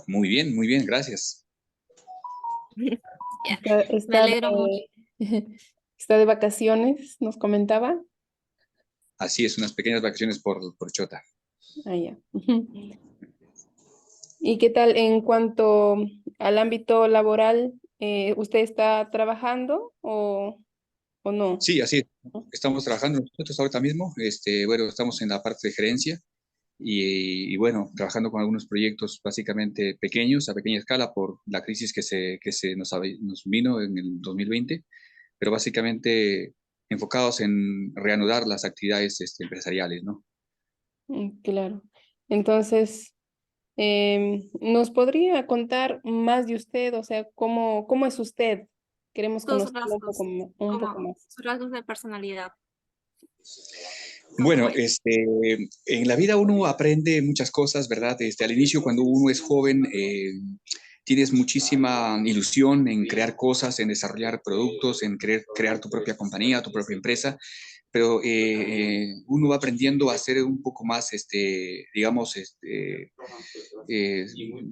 Muy bien, gracias. Ya, Está, me está alegro mucho. de, está de vacaciones, nos comentaba. Así es, unas pequeñas vacaciones por Chota. Ah, ya. ¿Y qué tal en cuanto al ámbito laboral? ¿Usted está trabajando o no? Sí, así es. ¿No? Estamos trabajando nosotros ahorita mismo. Bueno, estamos en la parte de gerencia y bueno, trabajando con algunos proyectos básicamente pequeños, a pequeña escala, por la crisis nos vino en el 2020, pero básicamente enfocados en reanudar las actividades empresariales, ¿no? Claro. Entonces, ¿nos podría contar más de usted? O sea, ¿cómo es usted? Queremos Sus conocerlo rasgos, un poco como más. sus rasgos de personalidad, cómo Bueno, es. en la vida uno aprende muchas cosas, ¿verdad? Al inicio, cuando uno es joven, tienes muchísima ilusión en crear cosas, en desarrollar productos, en querer crear tu propia compañía, tu propia empresa, pero uno va aprendiendo a ser un poco más, digamos, eh,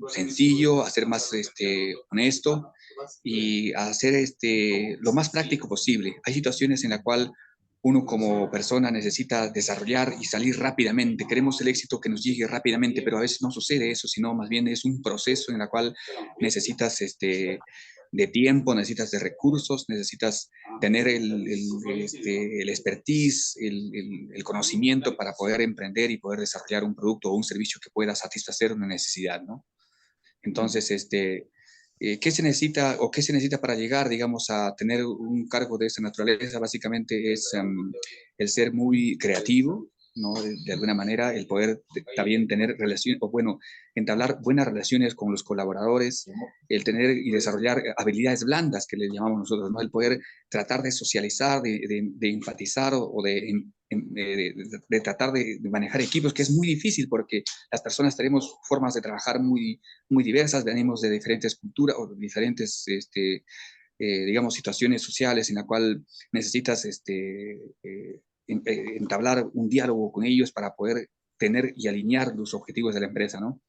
sencillo, a ser más honesto y a ser lo más práctico posible. Hay situaciones en las cuales uno como persona necesita desarrollar y salir rápidamente. Queremos el éxito que nos llegue rápidamente, pero a veces no sucede eso, sino más bien es un proceso en el cual necesitas de tiempo, necesitas de recursos, necesitas tener el expertise, el conocimiento para poder emprender y poder desarrollar un producto o un servicio que pueda satisfacer una necesidad, ¿no? Entonces, ¿qué se necesita o qué se necesita para llegar, digamos, a tener un cargo de esta naturaleza? Básicamente es el ser muy creativo, ¿no? De alguna manera, el poder también tener relaciones, o bueno, entablar buenas relaciones con los colaboradores, el tener y desarrollar habilidades blandas, que le llamamos nosotros, ¿no? El poder tratar de socializar, de empatizar o de tratar de manejar equipos, que es muy difícil porque las personas tenemos formas de trabajar muy diversas, venimos de diferentes culturas o diferentes, digamos, situaciones sociales en la cual necesitas entablar un diálogo con ellos para poder tener y alinear los objetivos de la empresa, ¿no?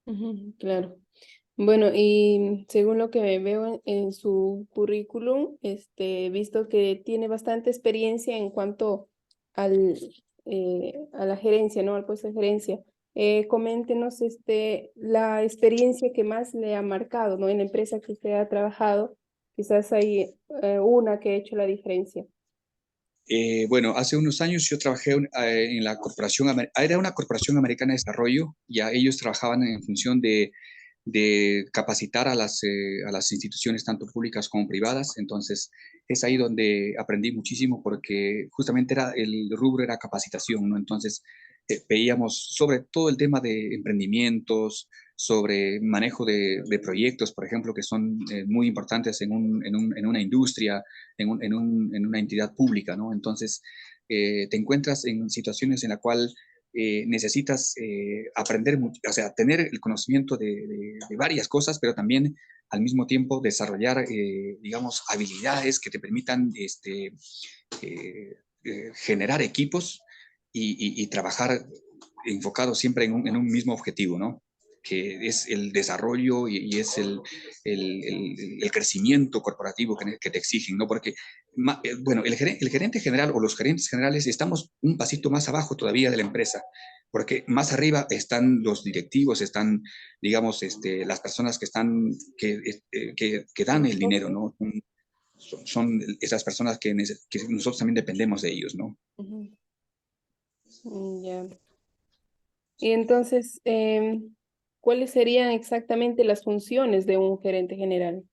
Ujú, claro. Bueno, y según lo que veo en su currículum, he visto que tiene bastante experiencia en cuanto al, a la gerencia, ¿no? Al puesto de gerencia. Coméntenos la experiencia que más le ha marcado, ¿no? En la empresa que usted ha trabajado, quizás hay una que ha hecho la diferencia. Bueno, hace unos años yo trabajé en la era una corporación americana de desarrollo, ya ellos trabajaban en función de capacitar a las instituciones tanto públicas como privadas. Entonces, es ahí donde aprendí muchísimo porque justamente el rubro era capacitación, ¿no? Entonces, veíamos sobre todo el tema de emprendimientos, sobre manejo de proyectos, por ejemplo, que son muy importantes en una industria, en una entidad pública, ¿no? Entonces, te encuentras en situaciones en la cual necesitas aprender mucho, o sea, tener el conocimiento de varias cosas, pero también al mismo tiempo desarrollar, digamos, habilidades que te permitan generar equipos y trabajar enfocado siempre en un mismo objetivo, ¿no? Que es el desarrollo y es el crecimiento corporativo que te exigen, ¿no? Porque, bueno, el gerente general o los gerentes generales estamos un pasito más abajo todavía de la empresa, porque más arriba están los directivos, están, digamos, las personas que están, que dan el dinero, ¿no? Son esas personas que nosotros también dependemos de ellos, ¿no? Ujú. Ya. Y entonces, ¿cuáles serían exactamente las funciones de un gerente general?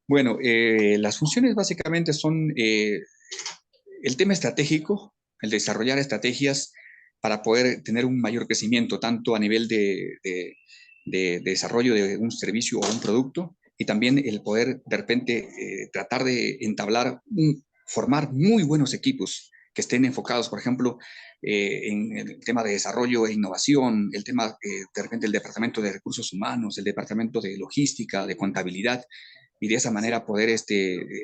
Bueno, las funciones básicamente son el tema estratégico, el desarrollar estrategias para poder tener un mayor crecimiento, tanto a nivel de desarrollo de un servicio o un producto, y también el poder de repente tratar de formar muy buenos equipos que estén enfocados, por ejemplo, en el tema de desarrollo e innovación, el tema, de repente, el departamento de recursos humanos, el departamento de logística, de contabilidad, y de esa manera poder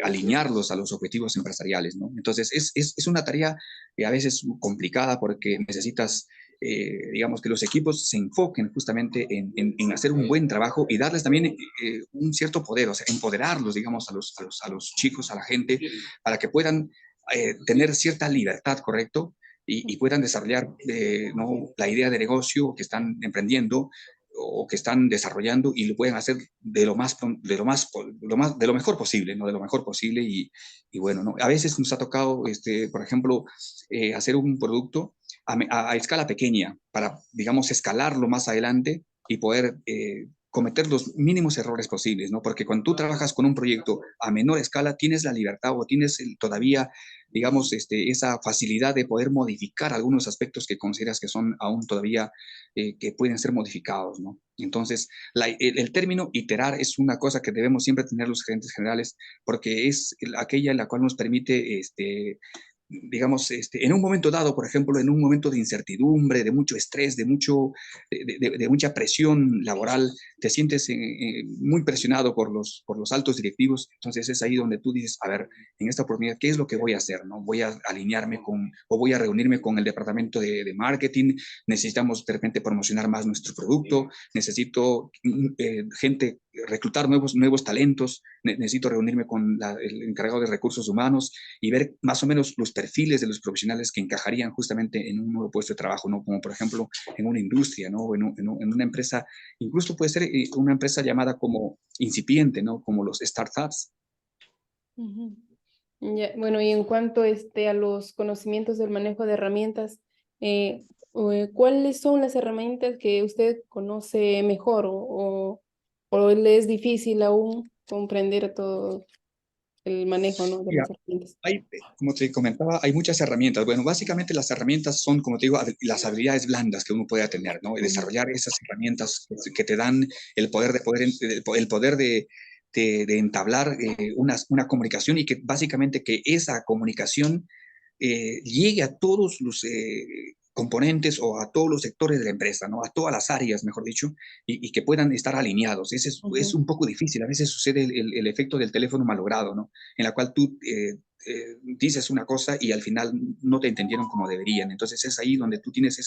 alinearlos a los objetivos empresariales, ¿no? Entonces, es una tarea a veces complicada porque necesitas digamos, que los equipos se enfoquen justamente en hacer un buen trabajo y darles también un cierto poder, o sea, empoderarlos, digamos, a los chicos, a la gente, para que puedan tener cierta libertad, ¿correcto? Y puedan desarrollar ¿no? la idea de negocio que están emprendiendo o que están desarrollando y lo pueden hacer de lo mejor posible, ¿no? De lo mejor posible y bueno, ¿no? A veces nos ha tocado, por ejemplo, hacer un producto a escala pequeña para, digamos, escalarlo más adelante y poder cometer los mínimos errores posibles, ¿no? Porque cuando tú trabajas con un proyecto a menor escala, tienes la libertad o tienes todavía, digamos, esa facilidad de poder modificar algunos aspectos que consideras que son aún todavía, que pueden ser modificados, ¿no? Entonces, el término iterar es una cosa que debemos siempre tener los gerentes generales porque es aquella en la cual nos permite, digamos, en un momento dado, por ejemplo, en un momento de incertidumbre, de mucho estrés, de mucha presión laboral, te sientes muy presionado por los altos directivos, entonces es ahí donde tú dices, a ver, en esta oportunidad, ¿qué es lo que voy a hacer? ¿No? Voy a alinearme con, o voy a reunirme con el departamento de marketing, necesitamos de repente promocionar más nuestro producto, necesito gente, reclutar nuevos talentos, necesito reunirme con el encargado de recursos humanos y ver más o menos los perfiles de los profesionales que encajarían justamente en un nuevo puesto de trabajo, ¿no? Como por ejemplo en una industria, ¿no? En una empresa, incluso puede ser una empresa llamada como incipiente, ¿no? Como los startups. Ujú. Ya, bueno, y en cuanto a los conocimientos del manejo de herramientas, ¿cuáles son las herramientas que usted conoce mejor o le es difícil aún comprender todo el manejo, ¿no? de Mira, las herramientas? como te comentaba, hay muchas herramientas. Bueno, básicamente las herramientas son, como te digo, las habilidades blandas que uno puede tener, ¿no? Y Ujú, desarrollar esas herramientas que te dan el poder de entablar una comunicación y que básicamente que esa comunicación llegue a todos los componentes o a todos los sectores de la empresa, ¿no? A todas las áreas, mejor dicho, y que puedan estar alineados. Ese es ujú. un poco difícil. A veces sucede el efecto del teléfono malogrado, ¿no? En la cual tú dices una cosa y al final no te entendieron como deberían. Entonces es ahí donde tú tienes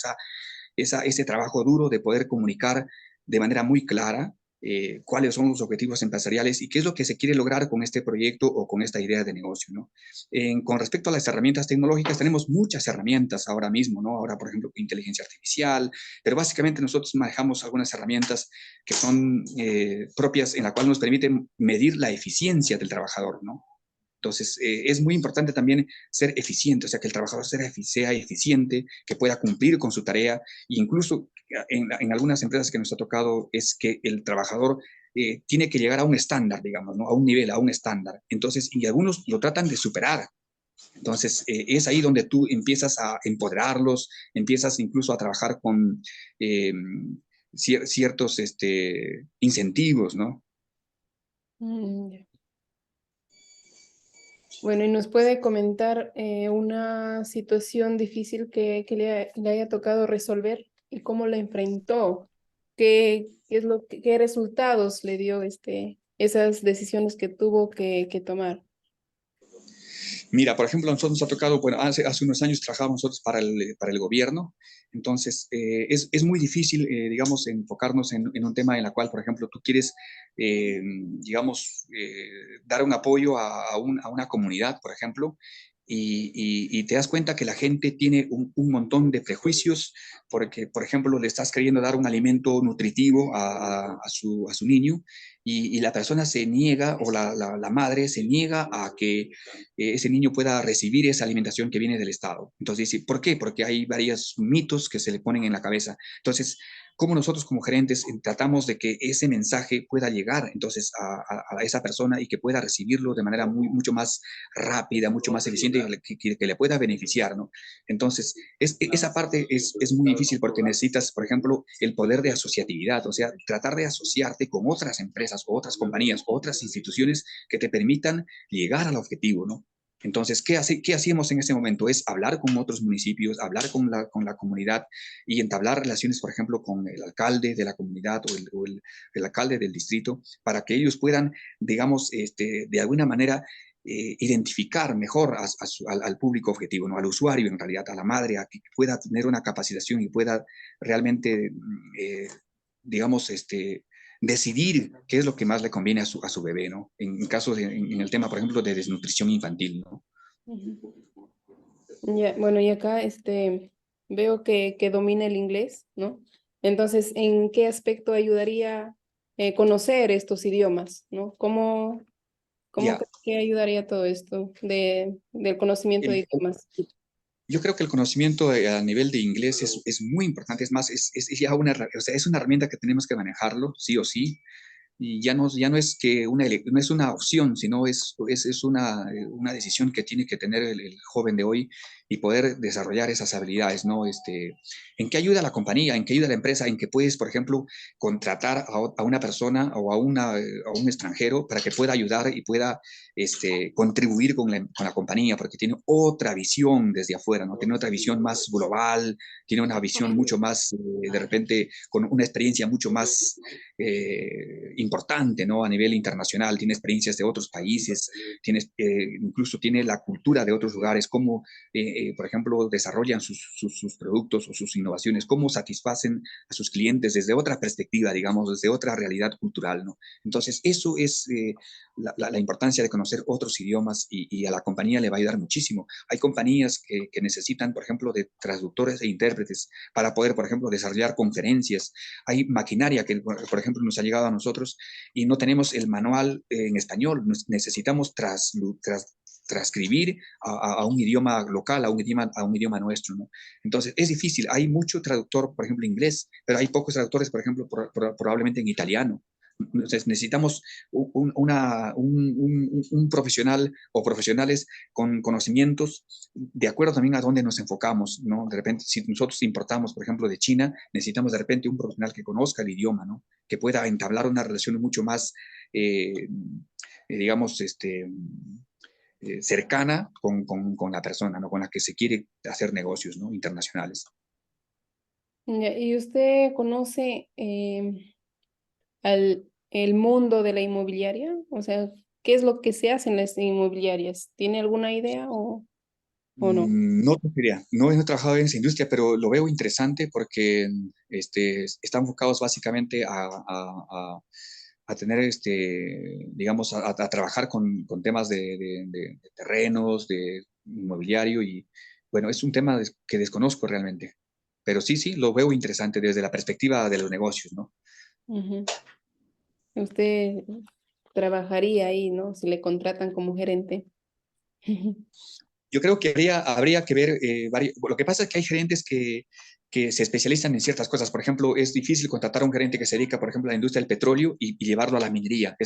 ese trabajo duro de poder comunicar de manera muy clara cuáles son los objetivos empresariales y qué es lo que se quiere lograr con este proyecto o con esta idea de negocio, ¿no? Con respecto a las herramientas tecnológicas, tenemos muchas herramientas ahora mismo, ¿no? Ahora, por ejemplo, inteligencia artificial, pero básicamente nosotros manejamos algunas herramientas que son propias en la cual nos permiten medir la eficiencia del trabajador, ¿no? Entonces, es muy importante también ser eficiente, o sea, que el trabajador sea eficiente, que pueda cumplir con su tarea, e incluso en algunas empresas que nos ha tocado es que el trabajador tiene que llegar a un estándar, digamos, ¿no? A un nivel, a un estándar. Entonces, y algunos lo tratan de superar. Entonces, es ahí donde tú empiezas a empoderarlos, empiezas incluso a trabajar con eh, ciertos incentivos, ¿no? Ya. Bueno, ¿y nos puede comentar una situación difícil que le haya tocado resolver y cómo la enfrentó? ¿Qué es qué resultados le dio esas decisiones que tuvo que tomar? Mira, por ejemplo, a nosotros nos ha tocado, bueno, hace unos años trabajábamos nosotros para el gobierno, entonces es muy difícil, digamos, enfocarnos en un tema en la cual, por ejemplo, tú quieres, digamos, dar un apoyo a una comunidad, por ejemplo, y te das cuenta que la gente tiene un montón de prejuicios porque, por ejemplo, le estás queriendo dar un alimento nutritivo a su niño y la persona se niega o la madre se niega a que ese niño pueda recibir esa alimentación que viene del Estado. Entonces, ¿por qué? Porque hay varios mitos que se le ponen en la cabeza. Entonces, ¿cómo nosotros como gerentes tratamos de que ese mensaje pueda llegar entonces a esa persona y que pueda recibirlo de manera mucho más rápida, mucho más eficiente y que le pueda beneficiar, ¿no? Entonces, esa parte es muy difícil porque necesitas, por ejemplo, el poder de asociatividad, o sea, tratar de asociarte con otras empresas o otras compañías o otras instituciones que te permitan llegar al objetivo, ¿no? Entonces, ¿qué hacíamos en ese momento? Es hablar con otros municipios, hablar con la comunidad y entablar relaciones, por ejemplo, con el alcalde de la comunidad o el alcalde del distrito, para que ellos puedan, digamos, de alguna manera identificar mejor al público objetivo, ¿no? Al usuario en realidad, a la madre, a que pueda tener una capacitación y pueda realmente, digamos, decidir qué es lo que más le conviene a su bebé, ¿no? En casos, en el tema, por ejemplo, de desnutrición infantil, ¿no? Ya, bueno, y acá veo que domina el inglés, ¿no? Entonces, ¿en qué aspecto ayudaría conocer estos idiomas, ¿no? ¿Cómo Ya, crees que ayudaría todo esto del conocimiento de el, idiomas? yo creo que el conocimiento a nivel de inglés es muy importante, es más, es ya una, o sea, es una herramienta que tenemos que manejarlo, sí o sí, y ya no es que no es una opción, sino es una decisión que tiene que tener el joven de hoy y poder desarrollar esas habilidades, ¿no? ¿En qué ayuda la compañía? ¿En qué ayuda la empresa? En que puedes, por ejemplo, contratar a una persona o a un extranjero para que pueda ayudar y pueda contribuir con la compañía, porque tiene otra visión desde afuera, ¿no? Tiene otra visión más global, tiene una visión mucho más, de repente, con una experiencia mucho más importante, ¿no? A nivel internacional, tiene experiencias de otros países, incluso tiene la cultura de otros lugares, cómo, por ejemplo, desarrollan sus productos o sus innovaciones, cómo satisfacen a sus clientes desde otra perspectiva, digamos, desde otra realidad cultural, ¿no? Entonces, eso es la importancia de conocer otros idiomas y a la compañía le va a ayudar muchísimo. Hay compañías que necesitan, por ejemplo, de traductores e intérpretes para poder, por ejemplo, desarrollar conferencias. Hay maquinaria que, por ejemplo, nos ha llegado a nosotros y no tenemos el manual en español. Necesitamos transcribir a un idioma local, a un idioma nuestro, ¿no? Entonces, es difícil. Hay mucho traductor, por ejemplo, inglés, pero hay pocos traductores, por ejemplo, probablemente en italiano. Entonces, necesitamos un profesional o profesionales con conocimientos de acuerdo también a dónde nos enfocamos, ¿no? De repente, si nosotros importamos, por ejemplo, de China, necesitamos de repente un profesional que conozca el idioma, ¿no? Que pueda entablar una relación mucho más, digamos, cercana con la persona, ¿no? Con la que se quiere hacer negocios, ¿no? Internacionales. Ya, ¿y usted conoce el mundo de la inmobiliaria? O sea, ¿qué es lo que se hace en las inmobiliarias? ¿Tiene alguna idea o no? No te diría, no he trabajado en esa industria, pero lo veo interesante porque están enfocados básicamente a tener, digamos, a trabajar con temas de terrenos, de inmobiliario y, bueno, es un tema que desconozco realmente, pero sí, sí, lo veo interesante desde la perspectiva de los negocios, ¿no? Ujú. Usted trabajaría ahí, ¿no? Si le contratan como gerente. Yo creo que habría que ver lo que pasa es que hay gerentes que se especializan en ciertas cosas. Por ejemplo, es difícil contratar a un gerente que se dedica, por ejemplo, a la industria del petróleo y llevarlo a la minería.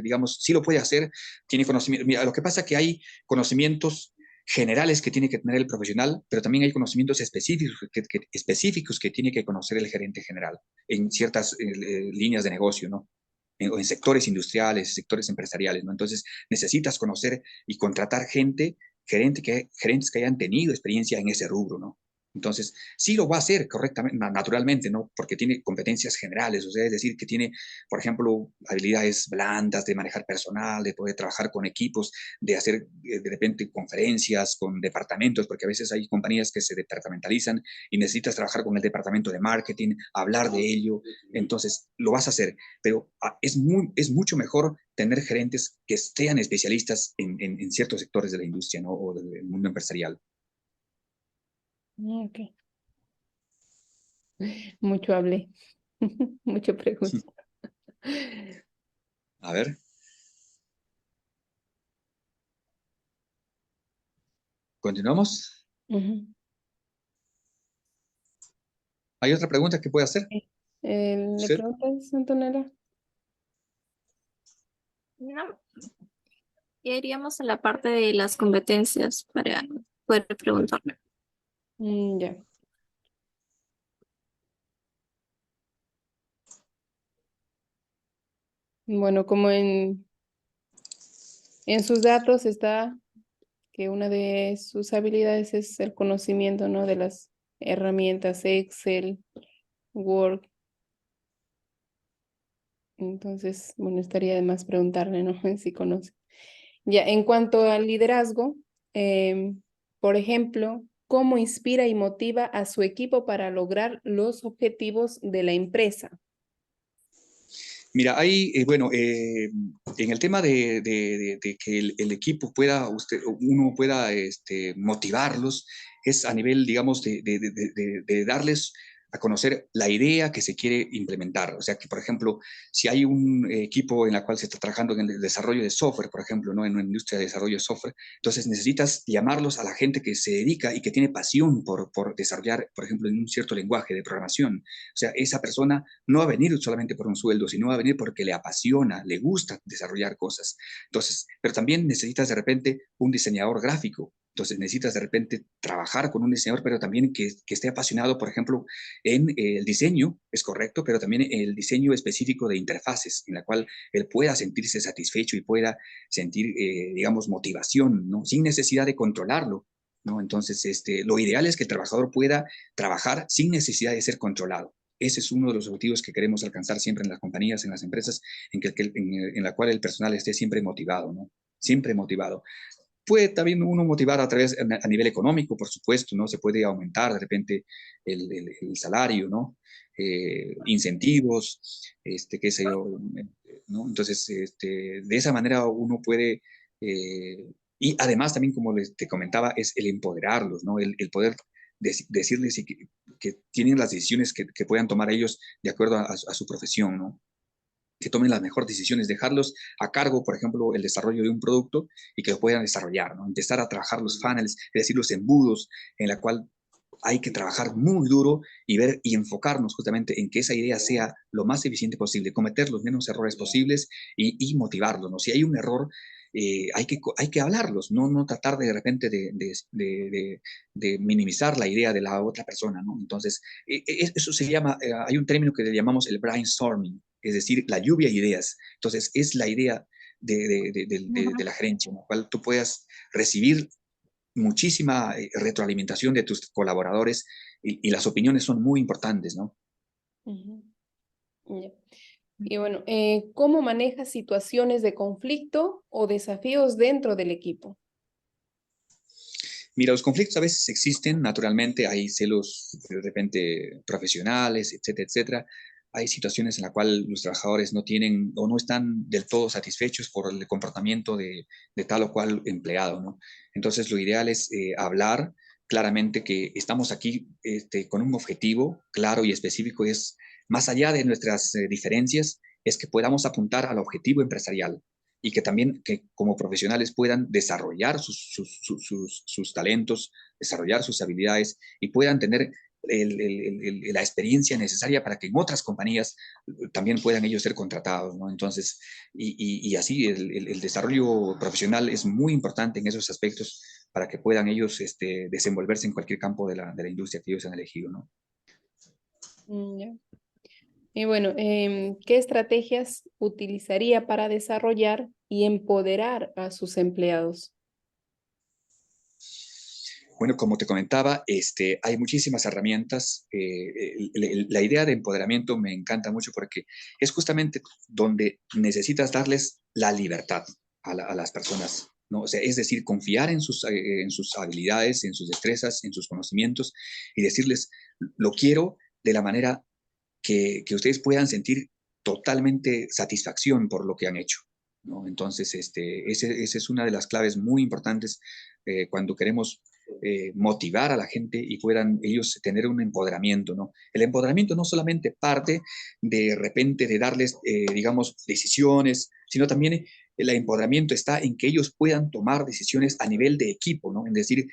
Digamos, sí lo puede hacer, tiene conocimiento. Mira, lo que pasa es que hay conocimientos generales que tiene que tener el profesional, pero también hay conocimientos específicos que tiene que conocer el gerente general en ciertas líneas de negocio, ¿no? O en sectores industriales, sectores empresariales, ¿no? Entonces, necesitas conocer y contratar gerentes que hayan tenido experiencia en ese rubro, ¿no? Entonces, sí lo va a hacer correctamente, naturalmente, ¿no? Porque tiene competencias generales, o sea, es decir, que tiene, por ejemplo, habilidades blandas de manejar personal, de poder trabajar con equipos, de hacer de repente conferencias con departamentos, porque a veces hay compañías que se departamentalizan y necesitas trabajar con el departamento de marketing, hablar de ello, entonces lo vas a hacer, pero es mucho mejor tener gerentes que sean especialistas en ciertos sectores de la industria, ¿no? O del mundo empresarial. Ok, mucho hablé, mucho pregunta. A ver, continuamos. Ujú. ¿Hay otra pregunta que pueda hacer ¿Le usted? preguntas, Antonella? No, ya iríamos a la parte de las competencias para poder preguntarle. Ya. Bueno, como en sus datos está que una de sus habilidades es el conocimiento, ¿no? De las herramientas Excel, Word. Entonces, bueno, estaría de más preguntarle, ¿no? Si conoce. Ya, en cuanto al liderazgo, por ejemplo, ¿cómo inspira y motiva a su equipo para lograr los objetivos de la empresa? Mira, hay, bueno, en el tema de que el equipo pueda, uno pueda motivarlos, es a nivel, digamos, de darles a conocer la idea que se quiere implementar. O sea, que, por ejemplo, si hay un equipo en el cual se está trabajando en el desarrollo de software, por ejemplo, ¿no? En una industria de desarrollo de software, entonces necesitas llamarlos a la gente que se dedica y que tiene pasión por desarrollar, por ejemplo, en un cierto lenguaje de programación. O sea, esa persona no va a venir solamente por un sueldo, sino va a venir porque le apasiona, le gusta desarrollar cosas. Entonces, pero también necesitas de repente un diseñador gráfico. Entonces necesitas de repente trabajar con un diseñador, pero también que esté apasionado, por ejemplo, en el diseño, es correcto, pero también el diseño específico de interfaces, en la cual él pueda sentirse satisfecho y pueda sentir, digamos, motivación, ¿no? Sin necesidad de controlarlo, ¿no? Entonces, lo ideal es que el trabajador pueda trabajar sin necesidad de ser controlado. Ese es uno de los objetivos que queremos alcanzar siempre en las compañías, en las empresas, en la cual el personal esté siempre motivado, ¿no? Siempre motivado. Puede también uno motivar a nivel económico, por supuesto, ¿no? Se puede aumentar de repente el salario, ¿no? Incentivos, qué sé yo, ¿no? Entonces, de esa manera uno puede, y además también, como te comentaba, es el empoderarlos, ¿no? El poder decirles que tienen las decisiones que puedan tomar ellos de acuerdo a su profesión, ¿no? Que tomen las mejores decisiones, dejarlos a cargo, por ejemplo, el desarrollo de un producto y que lo puedan desarrollar, ¿no? Empezar a trabajar los funnels, es decir, los embudos, en la cual hay que trabajar muy duro y ver y enfocarnos justamente en que esa idea sea lo más eficiente posible, cometer los menos errores posibles y motivarlos, ¿no? Si hay un error, hay que hablarlos, no tratar de repente de minimizar la idea de la otra persona, ¿no? Entonces, eso se llama, hay un término que le llamamos el brainstorming, es decir, la lluvia de ideas. Entonces, es la idea de la gerencia, en la cual tú puedas recibir muchísima retroalimentación de tus colaboradores y las opiniones son muy importantes, ¿no? Ujú, ya. Y bueno, ¿cómo maneja situaciones de conflicto o desafíos dentro del equipo? Mira, los conflictos a veces existen, naturalmente, hay celos de repente profesionales, etcétera, etcétera. Hay situaciones en las cuales los trabajadores no tienen o no están del todo satisfechos por el comportamiento de tal o cual empleado, ¿no? Entonces, lo ideal es hablar claramente que estamos aquí con un objetivo claro y específico, es más allá de nuestras diferencias, es que podamos apuntar al objetivo empresarial y que también que como profesionales puedan desarrollar sus talentos, desarrollar sus habilidades y puedan tener la experiencia necesaria para que en otras compañías también puedan ellos ser contratados, ¿no? Entonces, y así el desarrollo profesional es muy importante en esos aspectos para que puedan ellos desenvolverse en cualquier campo de la industria que ellos han elegido, ¿no? Ya. Y bueno, ¿qué estrategias utilizaría para desarrollar y empoderar a sus empleados? Bueno, como te comentaba, hay muchísimas herramientas. La idea de empoderamiento me encanta mucho porque es justamente donde necesitas darles la libertad a las personas, ¿no? O sea, es decir, confiar en sus habilidades, en sus destrezas, en sus conocimientos y decirles, lo quiero de la manera que ustedes puedan sentir totalmente satisfacción por lo que han hecho, ¿no? Entonces, esa es una de las claves muy importantes cuando queremos motivar a la gente y puedan ellos tener un empoderamiento, ¿no? El empoderamiento no solamente parte de repente de darles, digamos, decisiones, sino también el empoderamiento está en que ellos puedan tomar decisiones a nivel de equipo, ¿no? Es decir,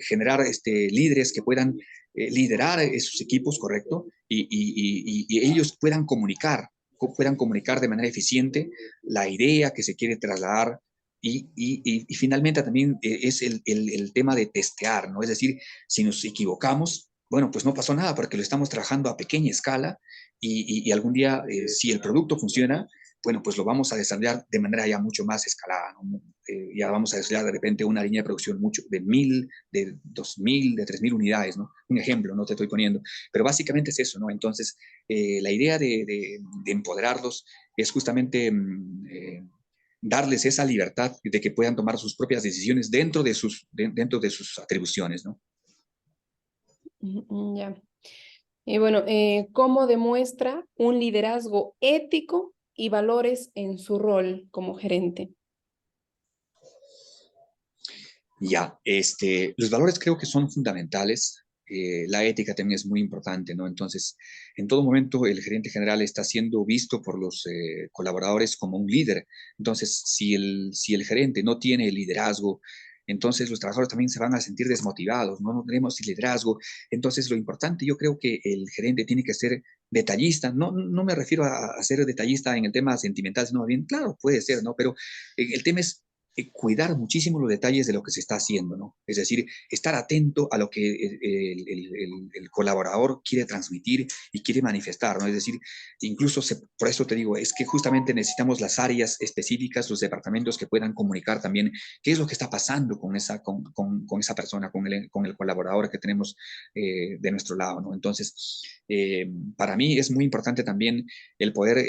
generar líderes que puedan liderar esos equipos, ¿correcto? Y ellos puedan comunicar de manera eficiente la idea que se quiere trasladar y finalmente también es el tema de testear, ¿no? Es decir, si nos equivocamos, bueno, pues no pasó nada porque lo estamos trabajando a pequeña escala y algún día, si el producto funciona, bueno, pues lo vamos a desarrollar de manera ya mucho más escalada, ¿no? Ya vamos a desarrollar de repente una línea de producción mucho de 1000, de 2000, de 3000 unidades, ¿no? Un ejemplo, no te estoy poniendo, pero básicamente es eso, ¿no? Entonces, la idea de empoderarlos es justamente darles esa libertad de que puedan tomar sus propias decisiones dentro de sus atribuciones, ¿no? Ya. Y bueno, ¿cómo demuestra un liderazgo ético y valores en su rol como gerente? Ya, los valores creo que son fundamentales. La ética también es muy importante, ¿no? Entonces, en todo momento el gerente general está siendo visto por los colaboradores como un líder. Entonces, si el gerente no tiene liderazgo, entonces los trabajadores también se van a sentir desmotivados, ¿no? No tenemos liderazgo. Entonces, lo importante, yo creo que el gerente tiene que ser detallista. No me refiero a ser detallista en el tema sentimental, sino bien, claro, puede ser, ¿no? Pero el tema es cuidar muchísimo los detalles de lo que se está haciendo, ¿no? Es decir, estar atento a lo que el colaborador quiere transmitir y quiere manifestar, ¿no? Es decir, incluso por eso te digo, es que justamente necesitamos las áreas específicas, los departamentos que puedan comunicar también qué es lo que está pasando con esa persona, con el colaborador que tenemos de nuestro lado, ¿no? Entonces, para mí es muy importante también el poder,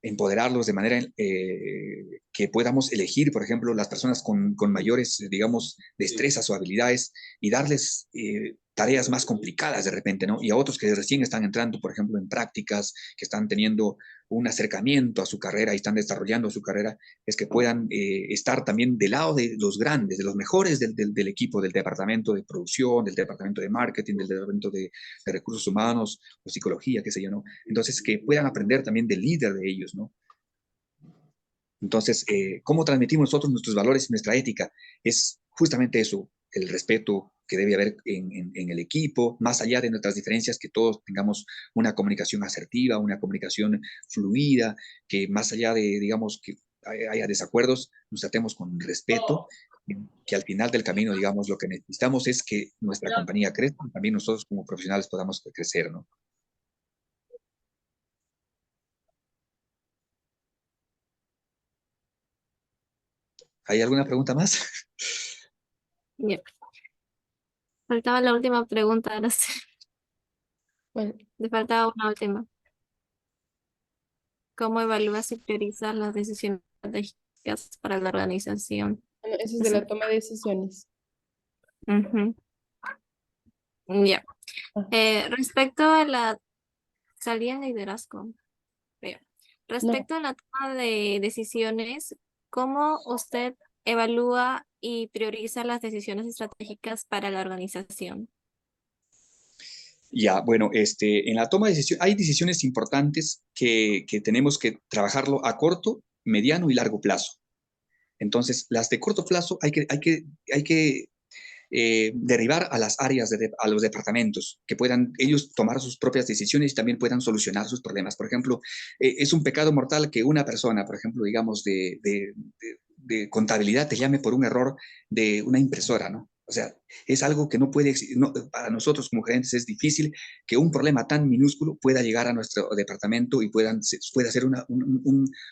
empoderarlos de manera que podamos elegir, por ejemplo, las personas con mayores, digamos, destrezas o habilidades y darles tareas más complicadas de repente, ¿no? Y a otros que recién están entrando, por ejemplo, en prácticas, que están teniendo un acercamiento a su carrera y están desarrollando su carrera, es que puedan estar también del lado de los grandes, de los mejores del equipo, del departamento de producción, del departamento de marketing, del departamento de recursos humanos o psicología, qué sé yo, ¿no? Entonces, que puedan aprender también del líder de ellos, ¿no? Entonces, ¿cómo transmitimos nosotros nuestros valores y nuestra ética? Es justamente eso, el respeto que debe haber en el equipo, más allá de nuestras diferencias, que todos tengamos una comunicación asertiva, una comunicación fluida, que más allá de, digamos, que haya desacuerdos, nos tratemos con respeto, que al final del camino, digamos, lo que necesitamos es que nuestra compañía crezca, y también nosotros como profesionales podamos crecer, ¿no? ¿Hay alguna pregunta más? Ya. Faltaba la última pregunta, ahora sí. Bueno, Le faltaba una última. ¿Cómo evalúas y priorizas las decisiones estratégicas para la organización? bueno, eso es de Eso. la toma de decisiones. Ujú. Ya. Ah, Respecto a la salida en liderazgo, veo. no, Respecto a la toma de decisiones, ¿cómo usted evalúa y prioriza las decisiones estratégicas para la organización? Ya, bueno, en la toma de decisiones hay decisiones importantes que tenemos que trabajarlo a corto, mediano y largo plazo. Entonces, las de corto plazo hay que derribar a las áreas, a los departamentos, que puedan ellos tomar sus propias decisiones y también puedan solucionar sus problemas. Por ejemplo, es un pecado mortal que una persona, por ejemplo, digamos, de contabilidad te llame por un error de una impresora, ¿no? O sea, es algo que no puede, no, para nosotros como gerentes es difícil que un problema tan minúsculo pueda llegar a nuestro departamento y pueda ser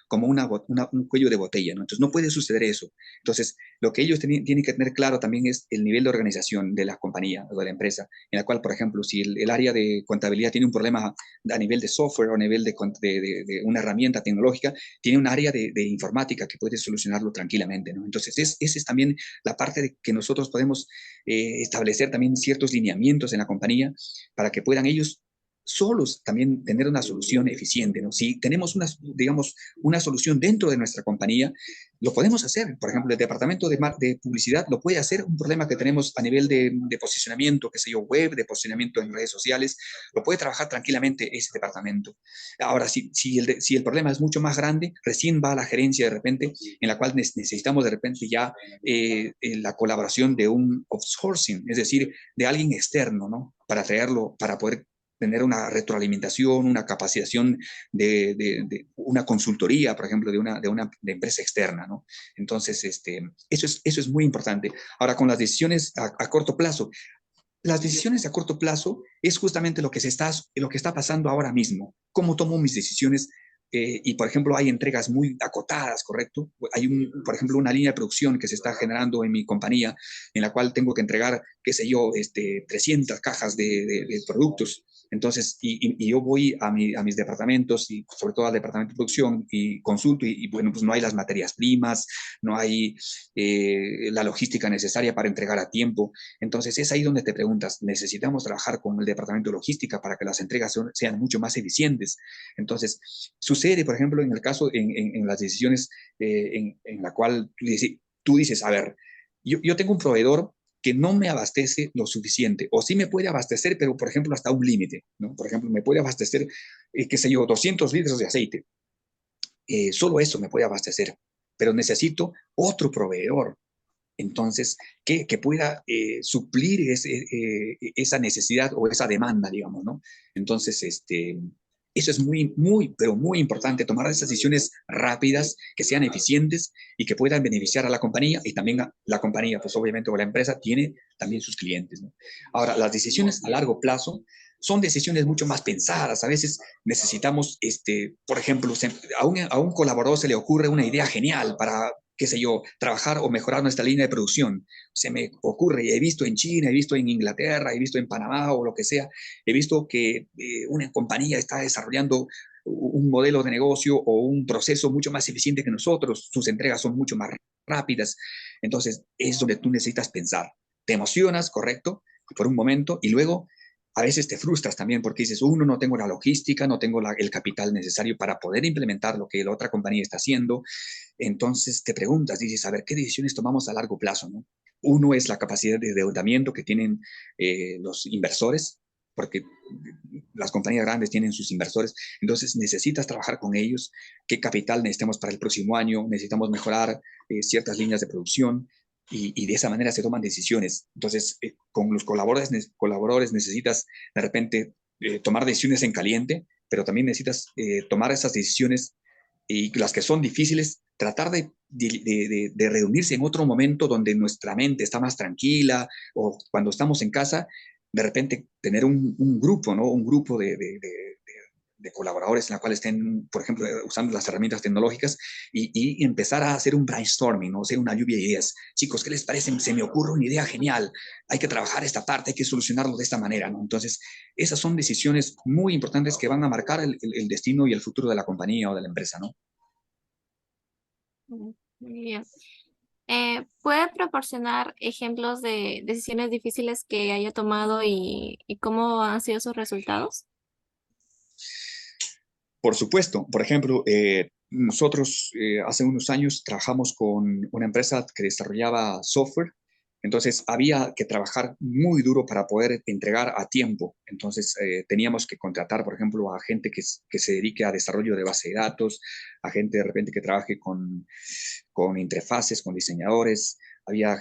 como un cuello de botella, ¿no? Entonces no puede suceder eso. Entonces, lo que ellos tienen que tener claro también es el nivel de organización de la compañía o de la empresa, en la cual, por ejemplo, si el área de contabilidad tiene un problema a nivel de software o a nivel de una herramienta tecnológica, tiene un área de informática que puede solucionarlo tranquilamente, ¿no? Entonces, esa es también la parte de que nosotros podemos establecer también ciertos lineamientos en la compañía para que puedan ellos solos también tener una solución eficiente, ¿no? Si tenemos digamos, una solución dentro de nuestra compañía, lo podemos hacer. Por ejemplo, el departamento de publicidad lo puede hacer. Un problema que tenemos a nivel de posicionamiento, qué sé yo, web, de posicionamiento en redes sociales, lo puede trabajar tranquilamente ese departamento. Ahora, si el problema es mucho más grande, recién va a la gerencia de repente, en la cual necesitamos de repente ya la colaboración de un outsourcing, es decir, de alguien externo, ¿no? Para traerlo, para poder tener una retroalimentación, una capacitación de una consultoría, por ejemplo, de empresa externa, ¿no? Entonces, eso es muy importante. Ahora, con las decisiones a corto plazo, las decisiones a corto plazo es justamente lo que está pasando ahora mismo. ¿Cómo tomo mis decisiones? Y, por ejemplo, hay entregas muy acotadas, ¿correcto? Por ejemplo, una línea de producción que se está generando en mi compañía, en la cual tengo que entregar, qué sé yo, 300 cajas de productos. Entonces, y yo voy a mis departamentos y sobre todo al departamento de producción y consulto bueno, pues no hay las materias primas, no hay la logística necesaria para entregar a tiempo. Entonces, es ahí donde te preguntas, necesitamos trabajar con el departamento de logística para que las entregas sean mucho más eficientes. Entonces, sucede, por ejemplo, en el caso, en las decisiones en la cual tú dices, a ver, yo tengo un proveedor que no me abastece lo suficiente, o sí me puede abastecer, pero por ejemplo hasta un límite, ¿no? Por ejemplo, me puede abastecer, qué sé yo, 200 litros de aceite, solo eso me puede abastecer, pero necesito otro proveedor, entonces, que pueda suplir esa necesidad o esa demanda, digamos, ¿no? Entonces, eso es muy, muy, pero muy importante, tomar esas decisiones rápidas, que sean eficientes y que puedan beneficiar a la compañía y también a la compañía, pues obviamente, o la empresa tiene también sus clientes, ¿no? Ahora, las decisiones a largo plazo son decisiones mucho más pensadas. A veces necesitamos, por ejemplo, a un colaborador se le ocurre una idea genial para, qué sé yo, trabajar o mejorar nuestra línea de producción. Se me ocurre, y he visto en China, he visto en Inglaterra, he visto en Panamá o lo que sea, he visto que una compañía está desarrollando un modelo de negocio o un proceso mucho más eficiente que nosotros, sus entregas son mucho más rápidas. Entonces, es donde tú necesitas pensar. Te emocionas, correcto, por un momento, y luego a veces te frustras también porque dices, uno, no tengo la logística, no tengo el capital necesario para poder implementar lo que la otra compañía está haciendo. Entonces te preguntas, dices, a ver, ¿qué decisiones tomamos a largo plazo, no? Uno es la capacidad de endeudamiento que tienen los inversores, porque las compañías grandes tienen sus inversores, entonces necesitas trabajar con ellos, qué capital necesitamos para el próximo año, necesitamos mejorar ciertas líneas de producción, y de esa manera se toman decisiones. Entonces, con los colaboradores necesitas de repente tomar decisiones en caliente, pero también necesitas tomar esas decisiones y las que son difíciles, tratar de reunirse en otro momento donde nuestra mente está más tranquila o cuando estamos en casa, de repente tener un grupo, ¿no? Un grupo de colaboradores en la cual estén, por ejemplo, usando las herramientas tecnológicas y empezar a hacer un brainstorming, ¿no? O sea, una lluvia de ideas. Chicos, ¿qué les parece? Se me ocurre una idea genial. Hay que trabajar esta parte, hay que solucionarlo de esta manera, ¿no? Entonces, esas son decisiones muy importantes que van a marcar el destino y el futuro de la compañía o de la empresa, ¿no? Muy bien. ¿Puede proporcionar ejemplos de decisiones difíciles que haya tomado y cómo han sido sus resultados? Por supuesto, por ejemplo, nosotros hace unos años trabajamos con una empresa que desarrollaba software, entonces había que trabajar muy duro para poder entregar a tiempo. Entonces teníamos que contratar, por ejemplo, a gente que se dedique a desarrollo de base de datos, a gente de repente que trabaje con interfaces, con diseñadores, había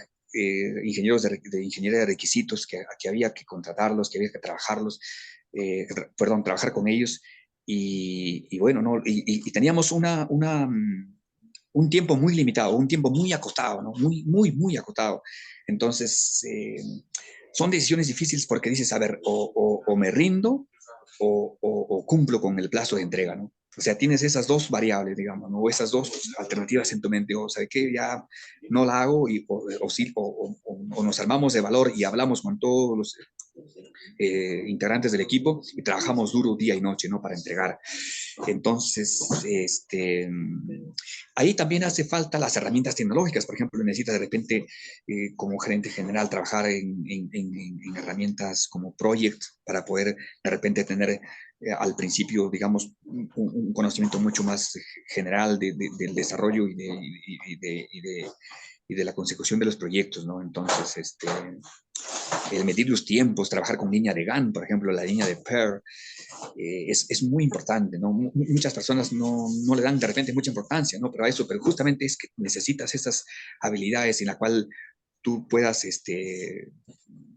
ingenieros de ingeniería de requisitos que había que contratarlos, que había que trabajarlos, perdón, trabajar con ellos. Y bueno, ¿no? Y teníamos un tiempo muy limitado, un tiempo muy acotado, ¿no? Muy, muy, muy acotado. Entonces, son decisiones difíciles porque dices, a ver, o me rindo o cumplo con el plazo de entrega, ¿no? O sea, tienes esas dos variables, digamos, ¿no? O esas dos alternativas en tu mente, o sea, que ya no la hago sí, o nos armamos de valor y hablamos con todos los integrantes del equipo y trabajamos duro día y noche, ¿no? Para entregar. Entonces, ahí también hace falta las herramientas tecnológicas. Por ejemplo, necesitas de repente, como gerente general, trabajar en herramientas como Project para poder de repente tener al principio, digamos, un conocimiento mucho más general del desarrollo y de la consecución de los proyectos, ¿no? Entonces, el medir los tiempos, trabajar con línea de Gantt, por ejemplo, la línea de Pair, es muy importante, ¿no? Muchas personas no le dan de repente mucha importancia, ¿no? Pero a eso, pero justamente es que necesitas esas habilidades en la cual tú puedas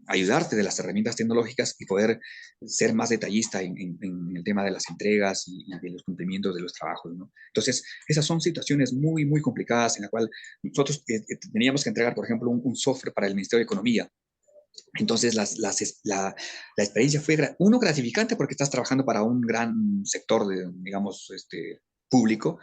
ayudarte de las herramientas tecnológicas y poder ser más detallista en el tema de las entregas y de los cumplimientos de los trabajos, ¿no? Entonces, esas son situaciones muy, muy complicadas en la cual nosotros teníamos que entregar, por ejemplo, un software para el Ministerio de Economía. Entonces, la experiencia fue, uno, gratificante porque estás trabajando para un gran sector, digamos, público,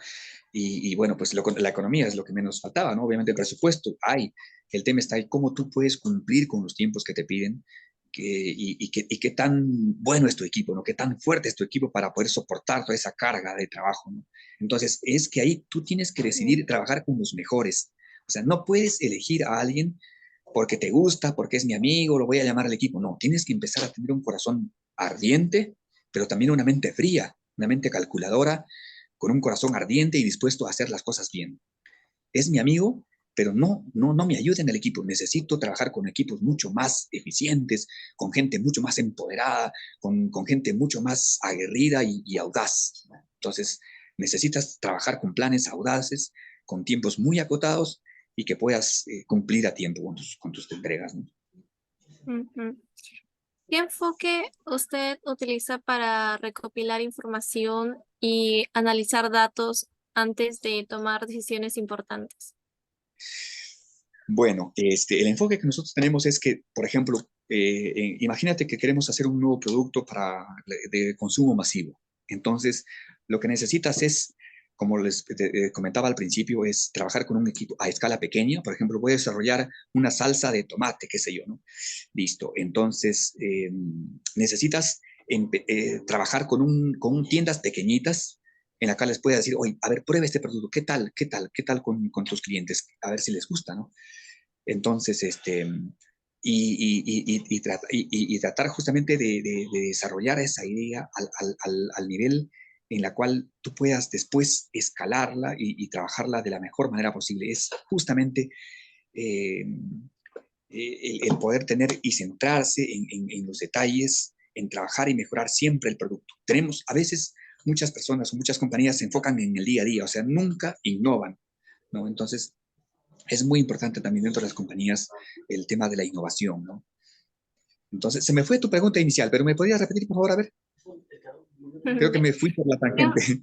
y bueno, pues la economía es lo que menos faltaba, ¿no? Obviamente el presupuesto hay, el tema está ahí, cómo tú puedes cumplir con los tiempos que te piden y qué tan bueno es tu equipo, ¿no? Qué tan fuerte es tu equipo para poder soportar toda esa carga de trabajo, ¿no? Entonces, es que ahí tú tienes que decidir trabajar con los mejores. O sea, no puedes elegir a alguien porque te gusta, porque es mi amigo, lo voy a llamar al equipo. No, tienes que empezar a tener un corazón ardiente, pero también una mente fría, una mente calculadora, con un corazón ardiente y dispuesto a hacer las cosas bien. Es mi amigo, pero no me ayuda en el equipo. Necesito trabajar con equipos mucho más eficientes, con gente mucho más empoderada, con gente mucho más aguerrida y audaz. Entonces, necesitas trabajar con planes audaces, con tiempos muy acotados y que puedas cumplir a tiempo con tus entregas, ¿no? Ujú. ¿Qué enfoque usted utiliza para recopilar información y analizar datos antes de tomar decisiones importantes? Bueno, el enfoque que nosotros tenemos es que, por ejemplo, imagínate que queremos hacer un nuevo producto de consumo masivo. Entonces, lo que necesitas es, como les comentaba al principio, es trabajar con un equipo a escala pequeña. Por ejemplo, voy a desarrollar una salsa de tomate, qué sé yo, ¿no? Listo. Entonces, necesitas trabajar con tiendas pequeñitas en la cual les puedas decir, oye, a ver, prueba este producto, ¿qué tal? ¿Qué tal? ¿Qué tal con tus clientes? A ver si les gusta, ¿no? Entonces, y tratar justamente de desarrollar esa idea al nivel en la cual tú puedas después escalarla y trabajarla de la mejor manera posible. Es justamente eh, el poder tener y centrarse en los detalles, en trabajar y mejorar siempre el producto. Tenemos, a veces, muchas personas o muchas compañías se enfocan en el día a día, o sea, nunca innovan, ¿no? Entonces, es muy importante también dentro de las compañías el tema de la innovación, ¿no? Entonces, se me fue tu pregunta inicial, pero ¿me podrías repetir, por favor? A ver, creo que Ya. me fui por la ¿Qué, tangente.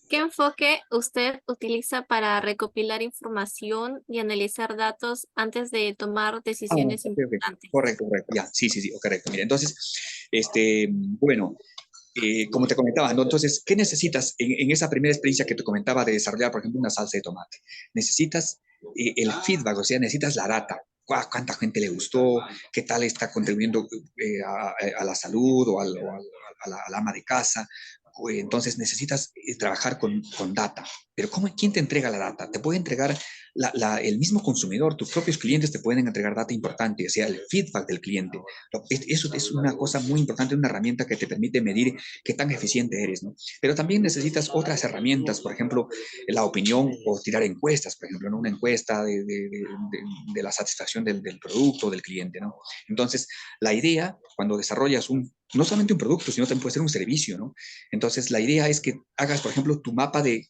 qué enfoque usted utiliza para recopilar información y analizar datos antes de tomar Ah, decisiones ok, ok. importantes? Correcto, correcto. Ya, sí, sí, sí, correcto. Mira, entonces, bueno, como te comentaba, ¿no? Entonces, ¿qué necesitas en esa primera experiencia que te comentaba de desarrollar, por ejemplo, una salsa de tomate? Necesitas el feedback, o sea, necesitas la data. ¿Cuánta gente le gustó? ¿Qué tal está contribuyendo a la salud al ama de casa? Entonces necesitas trabajar con data. Pero ¿quién te entrega la data? Te puede entregar el mismo consumidor, tus propios clientes te pueden entregar data importante, o sea, el feedback del cliente. Eso es una cosa muy importante, una herramienta que te permite medir qué tan eficiente eres, ¿no? Pero también necesitas otras herramientas, por ejemplo, la opinión o tirar encuestas, por ejemplo, ¿no? Una encuesta de la satisfacción del producto, del cliente, ¿no? Entonces, la idea, cuando desarrollas no solamente un producto, sino también puede ser un servicio, ¿no? Entonces, la idea es que hagas, por ejemplo, tu mapa de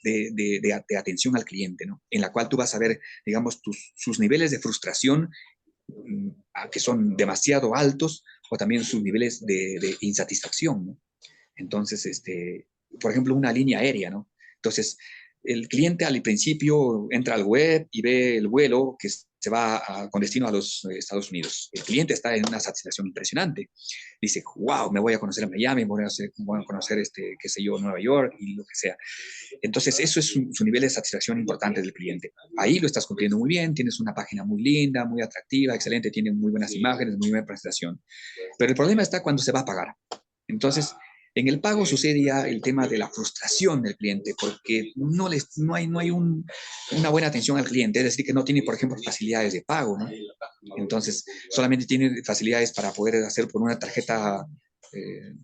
atención al cliente, ¿no? En la cual tú vas a ver, digamos, sus niveles de frustración que son demasiado altos o también sus niveles de insatisfacción, ¿no? Entonces, por ejemplo, una línea aérea, ¿no? Entonces, el cliente al principio entra al web y ve el vuelo que se va con destino a los Estados Unidos. El cliente está en una satisfacción impresionante. Dice, wow, me voy a conocer a Miami, voy a conocer, qué sé yo, Nueva York y lo que sea. Entonces, eso es su nivel de satisfacción importante del cliente. Ahí lo estás cumpliendo muy bien, tienes una página muy linda, muy atractiva, excelente, tiene muy buenas imágenes, muy buena presentación. Pero el problema está cuando se va a pagar. Entonces, en el pago sucede ya el tema de la frustración del cliente, porque no hay una buena atención al cliente, es decir, que no tiene, por ejemplo, facilidades de pago, ¿no? Entonces, solamente tiene facilidades para poder hacer por una tarjeta eh,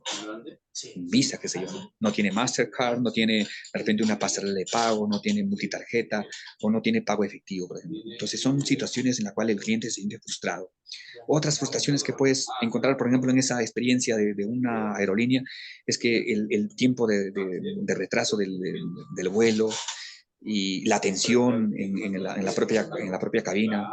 Visa, qué sé yo, ¿no? No tiene Mastercard, no tiene de repente una pasarela de pago, no tiene multitarjeta o no tiene pago efectivo, por ejemplo. Entonces, son situaciones en las cuales el cliente se siente frustrado. Otras frustraciones que puedes encontrar, por ejemplo, en esa experiencia de una aerolínea, es que el tiempo de retraso del vuelo y la tensión en la propia cabina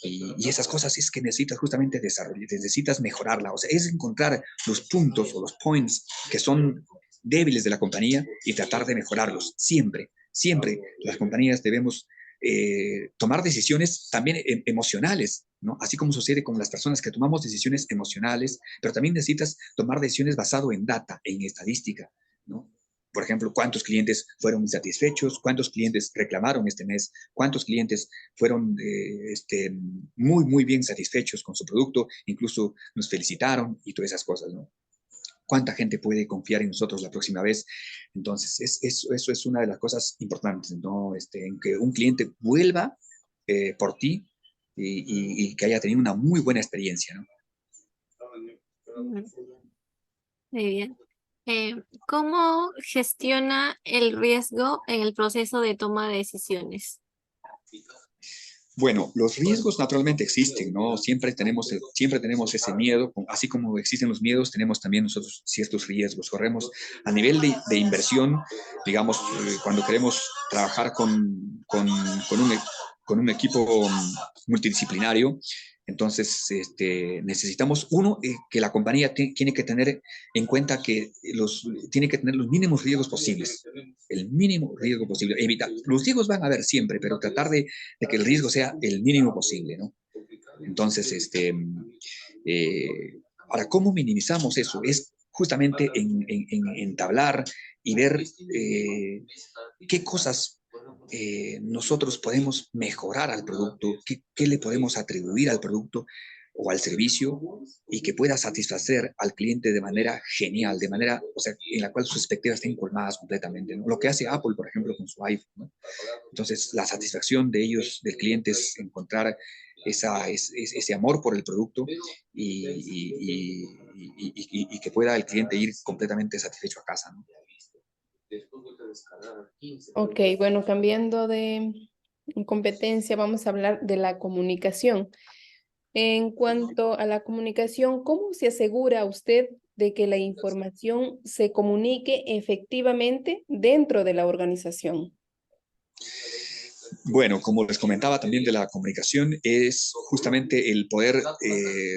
y esas cosas es que necesitas justamente desarrollar, necesitas mejorarla, o sea, es encontrar los puntos o los points que son débiles de la compañía y tratar de mejorarlos, siempre, siempre las compañías debemos tomar decisiones también emocionales, ¿no? Así como sucede con las personas que tomamos decisiones emocionales, pero también necesitas tomar decisiones basado en data, en estadística, ¿no? por ejemplo, cuántos clientes fueron insatisfechos, cuántos clientes reclamaron este mes, cuántos clientes fueron muy, muy bien satisfechos con su producto, incluso nos felicitaron y todas esas cosas, ¿no? ¿Cuánta gente puede confiar en nosotros la próxima vez? Entonces, eso es una de las cosas importantes, ¿no? En que un cliente vuelva por ti y que haya tenido una muy buena experiencia, ¿no? Mm, muy bien. ¿Cómo gestiona el riesgo en el proceso de toma de decisiones? Bueno, los riesgos naturalmente existen, ¿no? Siempre tenemos ese miedo, así como existen los miedos, tenemos también nosotros ciertos riesgos. Corremos a nivel de inversión, digamos, cuando queremos trabajar con un equipo multidisciplinario, entonces necesitamos, uno, que la compañía tiene que tener en cuenta que tiene que tener los mínimos riesgos posibles, el mínimo riesgo posible, evitar. Los riesgos van a haber siempre, pero tratar de que el riesgo sea el mínimo posible, ¿no? Entonces, ahora, ¿cómo minimizamos eso? Es justamente en entablar y ver qué cosas nosotros podemos mejorar al producto, qué le podemos atribuir al producto o al servicio y que pueda satisfacer al cliente de manera genial, de manera, o sea, en la cual sus expectativas estén colmadas completamente, ¿no? Lo que hace Apple, por ejemplo, con su iPhone, ¿no? Entonces, la satisfacción de ellos, del cliente, es encontrar ese amor por el producto y que pueda el cliente ir completamente satisfecho a casa, ¿no? Ok, bueno, cambiando de competencia, vamos a hablar de la comunicación. En cuanto a la comunicación, ¿cómo se asegura usted de que la información se comunique efectivamente dentro de la organización? Bueno, como les comentaba también de la comunicación, es justamente el poder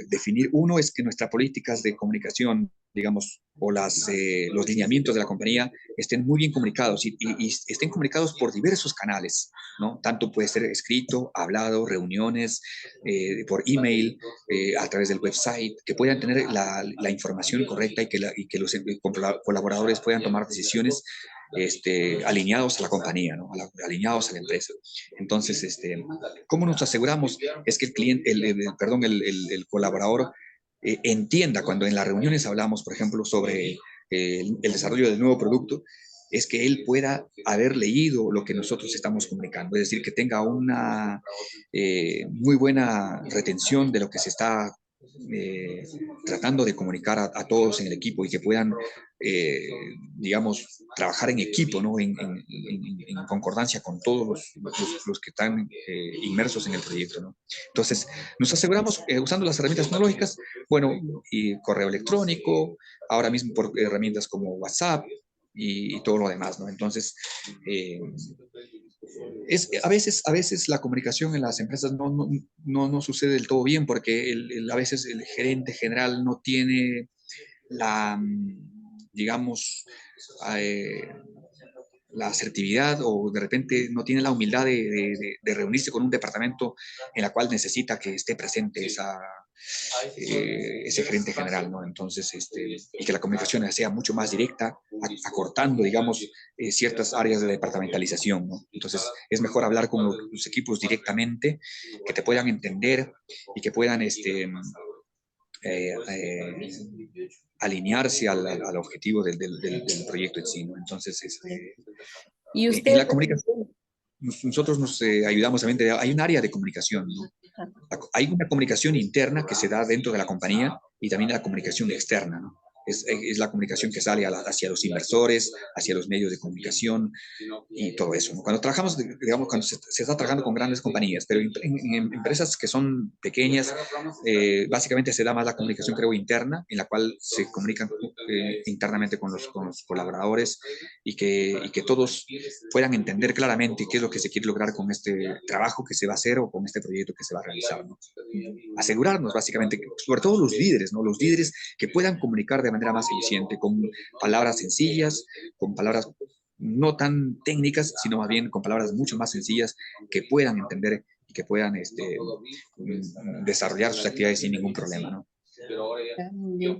definir, uno es que nuestras políticas de comunicación, digamos, o los lineamientos de la compañía estén muy bien comunicados y estén comunicados por diversos canales, ¿no? Tanto puede ser escrito, hablado, reuniones, por email, a través del website, que puedan tener la información correcta y que los colaboradores puedan tomar decisiones alineados a la compañía, ¿no? Alineados a la empresa. Entonces, ¿cómo nos aseguramos? Es que el cliente, perdón, el colaborador entienda cuando en las reuniones hablamos, por ejemplo, sobre el desarrollo del nuevo producto, es que él pueda haber leído lo que nosotros estamos comunicando, es decir, que tenga una muy buena retención de lo que se está tratando de comunicar a todos en el equipo y que puedan, eh, digamos, trabajar en equipo, ¿no? En concordancia con todos los que están inmersos en el proyecto, ¿no? Entonces, nos aseguramos usando las herramientas tecnológicas, bueno, y correo electrónico, ahora mismo por herramientas como WhatsApp y todo lo demás, ¿no? Entonces, a veces la comunicación en las empresas no sucede del todo bien porque a veces el gerente general no tiene digamos, eh, la asertividad o de repente no tiene la humildad de reunirse con un departamento en la cual necesita que esté presente ese gerente general, ¿no? Entonces, y que la comunicación sea mucho más directa, acortando, digamos, ciertas áreas de departamentalización, ¿no? Entonces, es mejor hablar con los equipos directamente, que te puedan entender y que puedan, eh, eh, alinearse al objetivo del proyecto en sí, ¿no? Entonces, Y en usted, la comunicación, nosotros nos ayudamos también, hay un área de comunicación, ¿no? Hay una comunicación interna que se da dentro de la compañía y también la comunicación externa, ¿no? Es la comunicación que sale hacia los inversores, hacia los medios de comunicación y todo eso, ¿no? Cuando trabajamos, digamos, cuando se está trabajando con grandes compañías, pero en empresas que son pequeñas, básicamente se da más la comunicación, creo, interna, en la cual se comunican internamente con los colaboradores y que todos puedan entender claramente qué es lo que se quiere lograr con este trabajo que se va a hacer o con este proyecto que se va a realizar, ¿no? Asegurarnos, básicamente, sobre todo los líderes, ¿no? Los líderes que puedan comunicar de manera más eficiente, con palabras sencillas, con palabras no tan técnicas, sino más bien con palabras mucho más sencillas que puedan entender y que puedan desarrollar sus actividades sin ningún problema, ¿no? muy bien.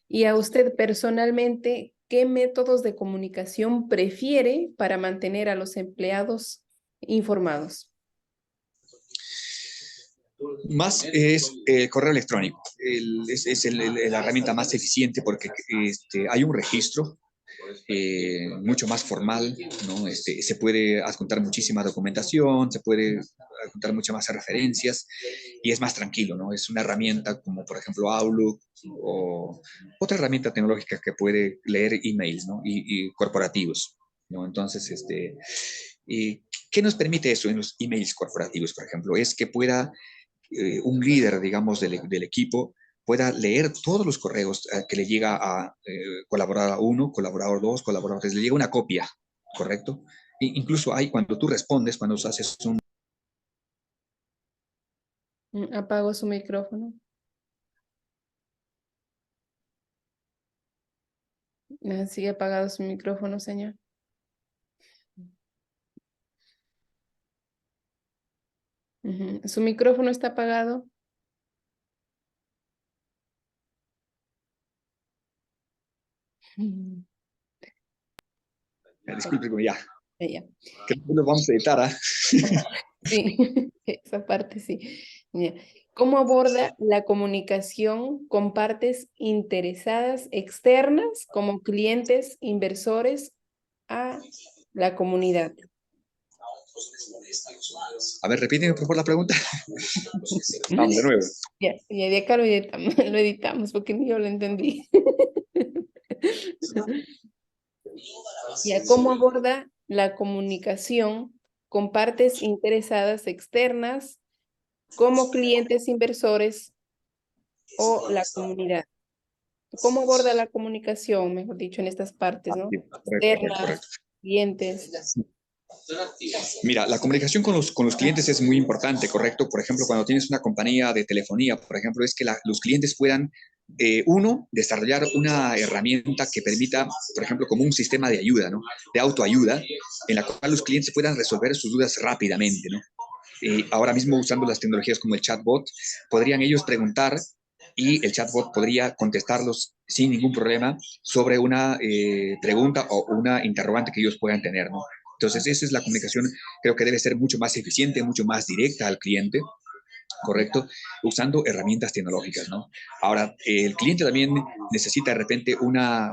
Y a usted personalmente, qué métodos de comunicación prefiere para mantener a los empleados informados. Más es el correo electrónico. Es la herramienta más eficiente porque hay un registro mucho más formal, ¿no? Se puede adjuntar muchísima documentación, se puede adjuntar muchas más referencias y es más tranquilo, ¿no? Es una herramienta como, por ejemplo, Outlook o otra herramienta tecnológica que puede leer emails, ¿no? Y corporativos, ¿no? Entonces, ¿qué nos permite eso en los emails corporativos, por ejemplo? Es que pueda un líder, digamos, del equipo pueda leer todos los correos que le llega a colaborador 1, colaborador 2, colaborador 3, le llega una copia, ¿correcto? Incluso hay, cuando tú respondes, cuando haces un... Apago su micrófono. Sigue apagado su micrófono, señor. Su micrófono está apagado. Disculpe, ya. Ya. Creo que lo vamos a editar, ¿ah? Sí, esa parte sí. Ya. ¿Cómo aborda la comunicación con partes interesadas externas como clientes, inversores a la comunidad? A ver, repíteme por favor la pregunta. Vamos de nuevo. Ya, de acá lo editamos, lo editamos porque ni yo lo entendí. Ya, ¿cómo aborda la comunicación con partes interesadas externas como clientes, inversores o la comunidad? ¿Cómo aborda la comunicación, mejor dicho, en estas partes, ¿no? Sí, correcto, Externas, correcto. clientes. Mira, la comunicación con los clientes es muy importante, ¿correcto? Por ejemplo, cuando tienes una compañía de telefonía, por ejemplo, es que los clientes puedan, uno, desarrollar una herramienta que permita, por ejemplo, como un sistema de ayuda, ¿no? De autoayuda, en la cual los clientes puedan resolver sus dudas rápidamente, ¿no? Ahora mismo, usando las tecnologías como el chatbot, podrían ellos preguntar y el chatbot podría contestarlos sin ningún problema sobre una pregunta o una interrogante que ellos puedan tener, ¿no? Entonces, esa es la comunicación, creo que debe ser mucho más eficiente, mucho más directa al cliente, ¿correcto? Usando herramientas tecnológicas, ¿no? Ahora, el cliente también necesita de repente una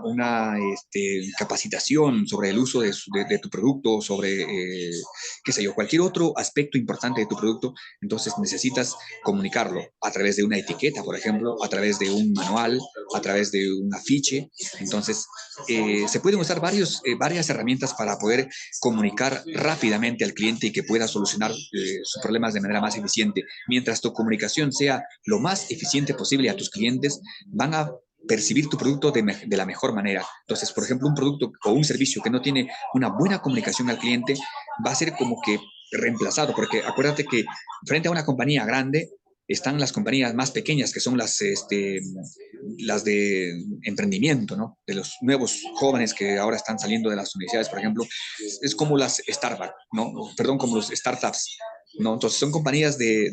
capacitación sobre el uso de tu producto, sobre, qué sé yo, cualquier otro aspecto importante de tu producto, entonces necesitas comunicarlo a través de una etiqueta, por ejemplo, a través de un manual, a través de un afiche. Entonces, se pueden usar varias herramientas para poder comunicar rápidamente al cliente y que pueda solucionar sus problemas de manera más eficiente. Mientras tu comunicación sea lo más eficiente posible a tus clientes, van a percibir tu producto de la mejor manera. Entonces, por ejemplo, un producto o un servicio que no tiene una buena comunicación al cliente va a ser como que reemplazado, porque acuérdate que frente a una compañía grande están las compañías más pequeñas, que son las de emprendimiento, ¿no? De los nuevos jóvenes que ahora están saliendo de las universidades, por ejemplo, es como las Starbucks, ¿no? Perdón, como los startups, ¿no? Entonces son compañías de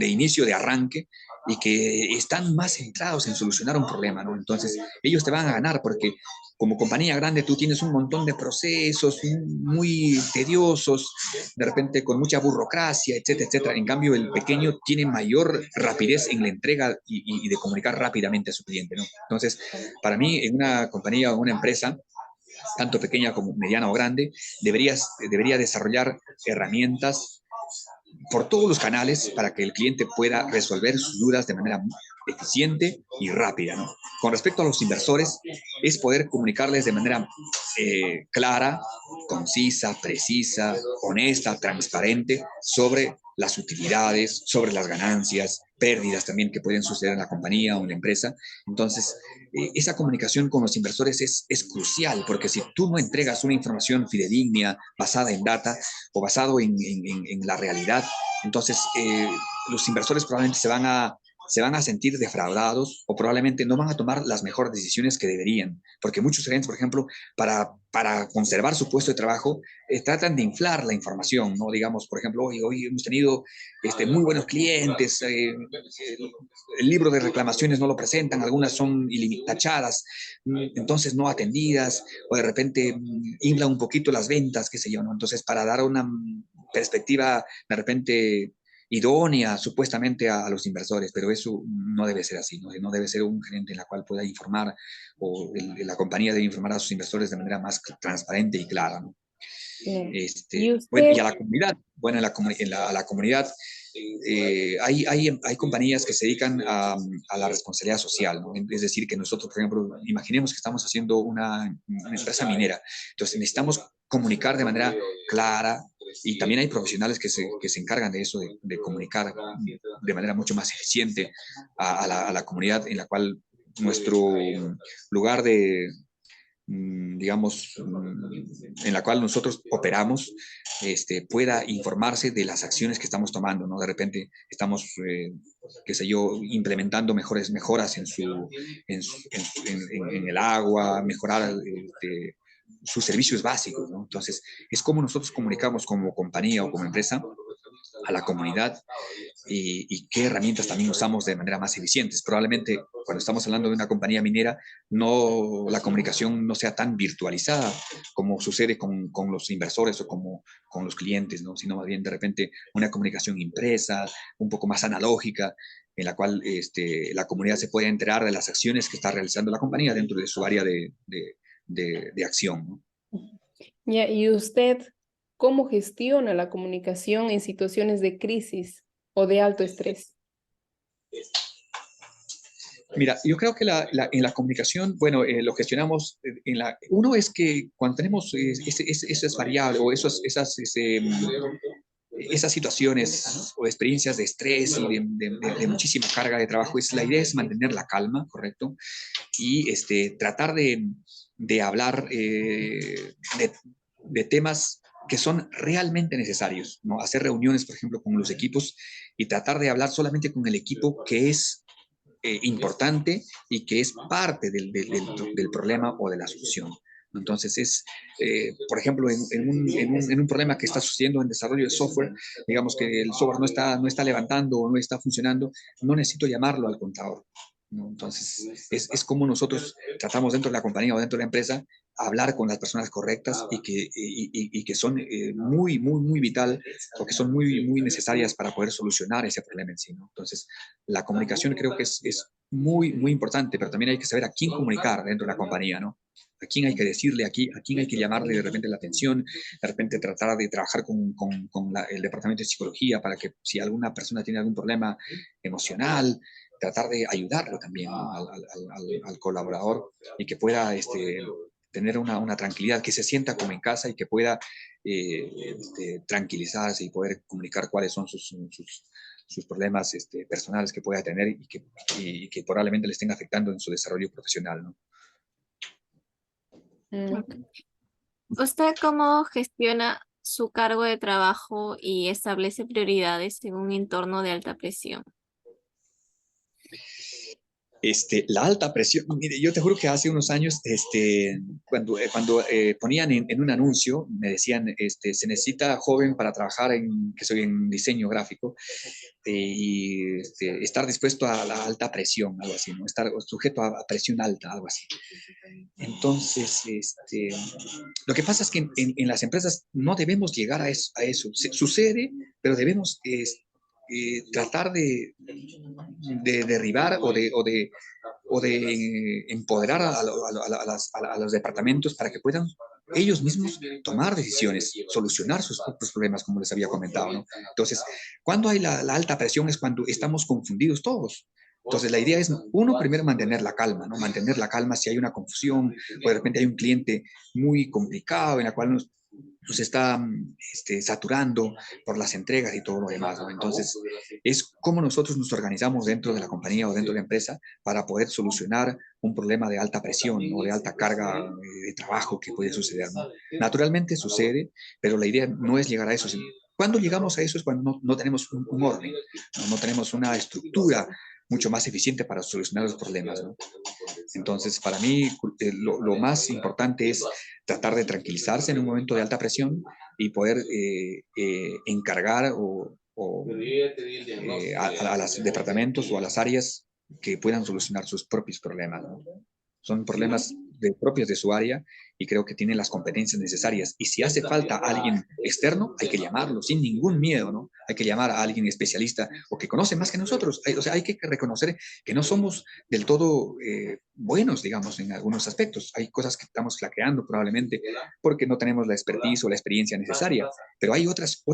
inicio, de arranque, y que están más centrados en solucionar un problema, ¿no? Entonces ellos te van a ganar porque como compañía grande tú tienes un montón de procesos muy tediosos, de repente con mucha burocracia, etcétera, etcétera. En cambio, el pequeño tiene mayor rapidez en la entrega y de comunicar rápidamente a su cliente, ¿no? Entonces, para mí, en una compañía o una empresa, tanto pequeña como mediana o grande, debería desarrollar herramientas por todos los canales para que el cliente pueda resolver sus dudas de manera eficiente y rápida, ¿no? Con respecto a los inversores, es poder comunicarles de manera clara, concisa, precisa, honesta, transparente sobre las utilidades, sobre las ganancias, pérdidas también que pueden suceder en la compañía o en la empresa. Entonces, esa comunicación con los inversores es crucial, porque si tú no entregas una información fidedigna, basada en data o basado en la realidad, entonces los inversores probablemente se van a se van a sentir defraudados o probablemente no van a tomar las mejores decisiones que deberían, porque muchos gerentes, por ejemplo, para conservar su puesto de trabajo, tratan de inflar la información, ¿no? Digamos, por ejemplo, hoy hemos tenido muy buenos clientes, el libro de reclamaciones no lo presentan, algunas son tachadas, entonces no atendidas, o de repente inflan un poquito las ventas, qué sé yo, ¿no? Entonces, para dar una perspectiva de repente idónea supuestamente a los inversores, pero eso no debe ser así, ¿no? No debe ser un gerente en la cual pueda informar o la compañía debe informar a sus inversores de manera más transparente y clara, ¿no? ¿Y Bueno, y usted? a la comunidad, bueno, a la comunidad hay compañías que se dedican a la responsabilidad social, ¿no? Es decir, que nosotros, por ejemplo, imaginemos que estamos haciendo una empresa minera, entonces necesitamos comunicar de manera clara y también hay profesionales que se encargan de eso, de comunicar de manera mucho más eficiente a la comunidad en la cual nuestro lugar de, digamos, en la cual nosotros operamos, pueda informarse de las acciones que estamos tomando, ¿no? De repente estamos, qué sé yo, implementando mejoras en el agua, mejorar sus servicios básicos, ¿no? Entonces, es como nosotros comunicamos como compañía o como empresa a la comunidad y qué herramientas también usamos de manera más eficientes. Probablemente cuando estamos hablando de una compañía minera, la comunicación no sea tan virtualizada como sucede con los inversores o con los clientes, ¿no? Sino más bien de repente una comunicación impresa, un poco más analógica, en la cual la comunidad se puede enterar de las acciones que está realizando la compañía dentro de su área de acción, ¿no? Ya, ¿y usted cómo gestiona la comunicación en situaciones de crisis o de alto estrés? Mira, yo creo que en la comunicación, bueno, lo gestionamos uno es que cuando tenemos esas variables o esas situaciones o experiencias de estrés y de muchísima carga de trabajo, la idea es mantener la calma, ¿correcto? Y tratar de hablar de temas que son realmente necesarios, ¿no? Hacer reuniones, por ejemplo, con los equipos y tratar de hablar solamente con el equipo que es importante y que es parte del problema o de la solución. Entonces, por ejemplo, en un problema que está sucediendo en desarrollo de software, digamos que el software no está levantando o no está funcionando, no necesito llamarlo al contador, ¿no? Entonces, es como nosotros tratamos dentro de la compañía o dentro de la empresa hablar con las personas correctas y que son muy, muy, muy vital o que son muy, muy necesarias para poder solucionar ese problema en sí, ¿no? Entonces, la comunicación creo que es muy, muy importante, pero también hay que saber a quién comunicar dentro de la compañía, ¿no? A quién hay que decirle, a quién hay que llamarle de repente la atención, de repente tratar de trabajar con el departamento de psicología para que si alguna persona tiene algún problema emocional, tratar de ayudarlo también, ¿no? Al colaborador y que pueda tener una tranquilidad, que se sienta como en casa y que pueda tranquilizarse y poder comunicar cuáles son sus problemas personales que pueda tener y que probablemente le estén afectando en su desarrollo profesional, ¿no? Ok. ¿Usted cómo gestiona su cargo de trabajo y establece prioridades en un entorno de alta presión? La alta presión, mire, yo te juro que hace unos años, cuando ponían en un anuncio, me decían, se necesita joven para trabajar que soy en diseño gráfico, y estar dispuesto a la alta presión, algo así, ¿no? Estar sujeto a presión alta, algo así. Entonces, lo que pasa es que en las empresas no debemos llegar a eso. Sucede, pero debemos tratar de derribar o de empoderar a los departamentos para que puedan ellos mismos tomar decisiones, solucionar sus propios problemas, como les había comentado, ¿no? Entonces, cuando hay la alta presión es cuando estamos confundidos todos. Entonces, la idea es, uno, primero mantener la calma, ¿no? Mantener la calma si hay una confusión o de repente hay un cliente muy complicado en la cual nos está saturando por las entregas y todo lo demás, ¿no? Entonces, es cómo nosotros nos organizamos dentro de la compañía o dentro de la empresa para poder solucionar un problema de alta presión o de alta carga de trabajo que puede suceder, ¿no? Naturalmente sucede, pero la idea no es llegar a eso. Cuando llegamos a eso es cuando no tenemos un orden, no tenemos una estructura mucho más eficiente para solucionar los problemas, ¿no? Entonces, para mí, lo más importante es tratar de tranquilizarse en un momento de alta presión y poder encargar a los departamentos o a las áreas que puedan solucionar sus propios problemas, ¿no? Son problemas propios de su área y creo que tienen las competencias necesarias. Y si hace falta alguien externo, hay que llamarlo sin ningún miedo, ¿no? Hay que llamar a alguien especialista o que conoce más que nosotros. O sea, hay que reconocer que no somos del todo buenos, digamos, en algunos aspectos. Hay cosas que estamos flaqueando probablemente porque no tenemos la expertise o la experiencia necesaria, pero hay otras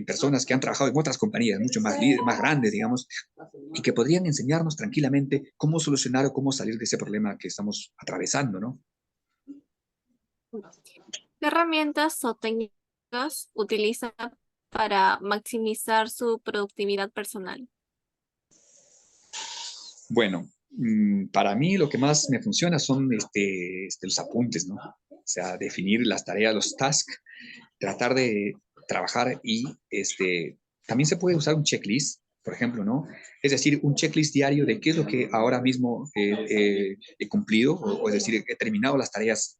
personas que han trabajado en otras compañías mucho más grandes, digamos, y que podrían enseñarnos tranquilamente cómo solucionar o cómo salir de ese problema que estamos atravesando, ¿no? ¿Qué herramientas o técnicas utiliza para maximizar su productividad personal? Bueno, para mí lo que más me funciona son los apuntes, ¿no? O sea, definir las tareas, los tasks, tratar de trabajar y también se puede usar un checklist, por ejemplo, ¿no? Es decir, un checklist diario de qué es lo que ahora mismo he cumplido, o es decir, he terminado las tareas.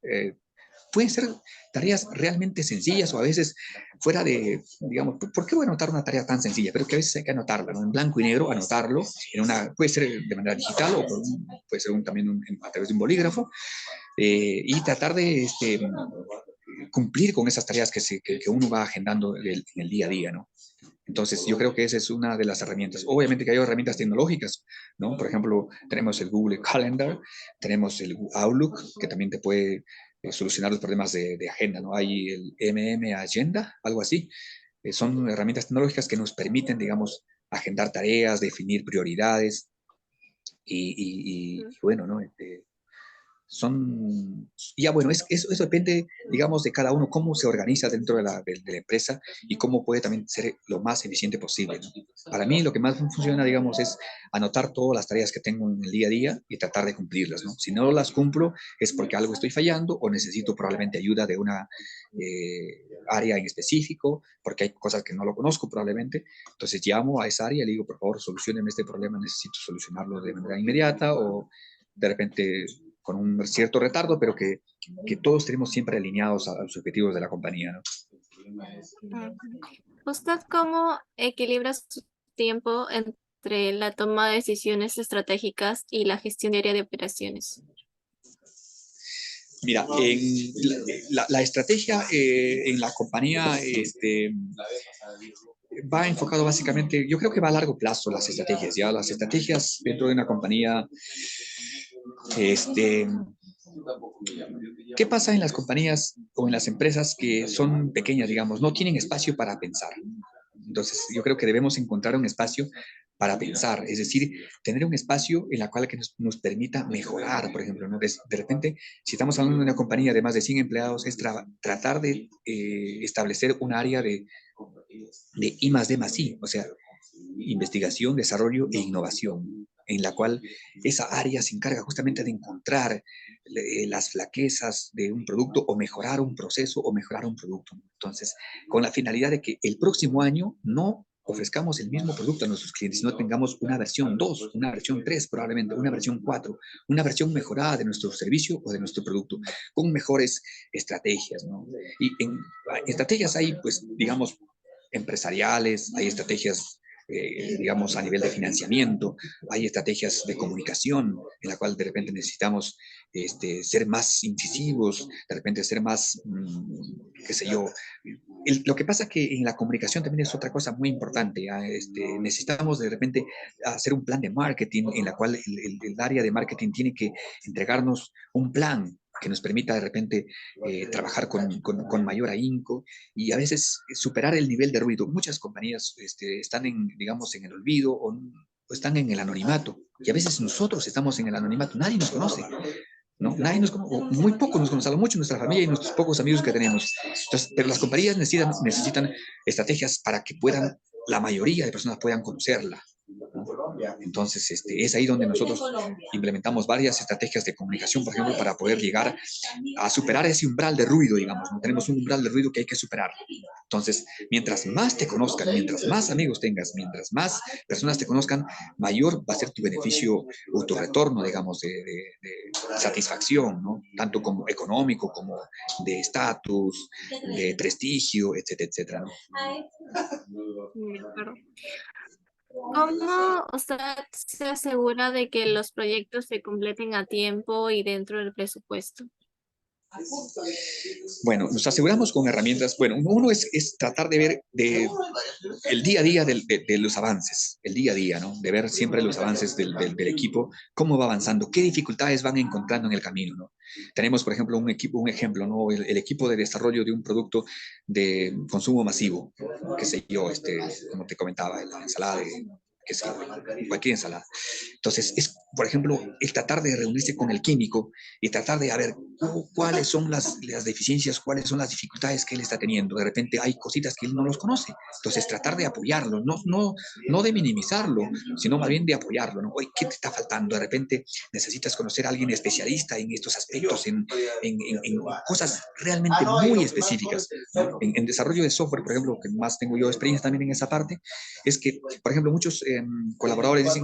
Pueden ser tareas realmente sencillas o a veces fuera de, digamos, ¿por qué voy a anotar una tarea tan sencilla? Pero que a veces hay que anotarla, ¿no? En blanco y negro, anotarlo, puede ser de manera digital o puede ser también a través de un bolígrafo, y tratar de cumplir con esas tareas que uno va agendando en el día a día, ¿no? Entonces, yo creo que esa es una de las herramientas. Obviamente que hay herramientas tecnológicas, ¿no? Por ejemplo, tenemos el Google Calendar, tenemos el Outlook, que también te puede solucionar los problemas de agenda, ¿no? Hay el Agenda, algo así. Son herramientas tecnológicas que nos permiten, digamos, agendar tareas, definir prioridades y bueno, ¿no? Ya bueno, eso depende, digamos, de cada uno, cómo se organiza dentro de la empresa y cómo puede también ser lo más eficiente posible, ¿no? Para mí lo que más funciona, digamos, es anotar todas las tareas que tengo en el día a día y tratar de cumplirlas, ¿no? Si no las cumplo es porque algo estoy fallando o necesito probablemente ayuda de una área en específico, porque hay cosas que no lo conozco probablemente. Entonces llamo a esa área y le digo, por favor, solucionen este problema, necesito solucionarlo de manera inmediata o de repente con un cierto retardo, pero que todos tenemos siempre alineados a los objetivos de la compañía, ¿no? ¿Usted cómo equilibra su tiempo entre la toma de decisiones estratégicas y la gestión diaria de operaciones? Mira, la estrategia en la compañía va enfocado básicamente, yo creo que va a largo plazo las estrategias, ¿ya? Las estrategias dentro de una compañía, ¿qué pasa en las compañías o en las empresas que son pequeñas, digamos, no tienen espacio para pensar? Entonces, yo creo que debemos encontrar un espacio para pensar, es decir, tener un espacio en la cual que nos permita mejorar, por ejemplo, ¿no? De repente, si estamos hablando de una compañía de más de 100 empleados, es tratar de establecer un área de I+D+I, o sea, investigación, desarrollo e innovación, en la cual esa área se encarga justamente de encontrar las flaquezas de un producto o mejorar un proceso o mejorar un producto. Entonces, con la finalidad de que el próximo año no ofrezcamos el mismo producto a nuestros clientes, sino tengamos una versión 2, una versión 3 probablemente, una versión 4, una versión mejorada de nuestro servicio o de nuestro producto, con mejores estrategias, ¿no? Y en estrategias hay, pues, digamos, empresariales, hay estrategias digamos, a nivel de financiamiento, hay estrategias de comunicación en la cual de repente necesitamos ser más incisivos, de repente ser más, qué sé yo. Lo que pasa que en la comunicación también es otra cosa muy importante. Necesitamos de repente hacer un plan de marketing en la cual el área de marketing tiene que entregarnos un plan que nos permita de repente trabajar con mayor ahínco y a veces superar el nivel de ruido. Muchas compañías están digamos, en el olvido o están en el anonimato y a veces nosotros estamos en el anonimato, nadie nos conoce. ¿No? Nadie nos conoce, o muy poco nos conoce, a lo mucho nuestra familia y nuestros pocos amigos que tenemos. Entonces, pero las compañías necesitan estrategias para que la mayoría de personas puedan conocerla, ¿no? Entonces, es ahí donde nosotros implementamos varias estrategias de comunicación, por ejemplo, para poder llegar a superar ese umbral de ruido, digamos, ¿no? Tenemos un umbral de ruido que hay que superar. Entonces, mientras más te conozcan, mientras más amigos tengas, mientras más personas te conozcan, mayor va a ser tu beneficio o tu retorno, digamos, de satisfacción, ¿no? Tanto como económico, como de estatus, de prestigio, etcétera, etcétera, ¿no? De acuerdo. ¿Cómo usted se asegura de que los proyectos se completen a tiempo y dentro del presupuesto? Bueno, nos aseguramos con herramientas. Bueno, uno es tratar de ver el día a día de los avances, el día a día, ¿no? De ver siempre los avances del equipo, cómo va avanzando, qué dificultades van encontrando en el camino, ¿no? Tenemos, por ejemplo, un ejemplo, ¿no? El equipo de desarrollo de un producto de consumo masivo, qué sé yo, como te comentaba, la ensalada de, qué sé yo, cualquier ensalada. Entonces, por ejemplo, el tratar de reunirse con el químico y tratar de ver cuáles son las deficiencias, cuáles son las dificultades que él está teniendo. De repente hay cositas que él no los conoce. Entonces, tratar de apoyarlo, no de minimizarlo, sino más bien de apoyarlo, ¿no? Oye, ¿qué te está faltando? De repente necesitas conocer a alguien especialista en estos aspectos, en cosas realmente muy específicas, ¿no? En desarrollo de software, por ejemplo, que más tengo yo experiencia también en esa parte, es que, por ejemplo, muchos colaboradores dicen,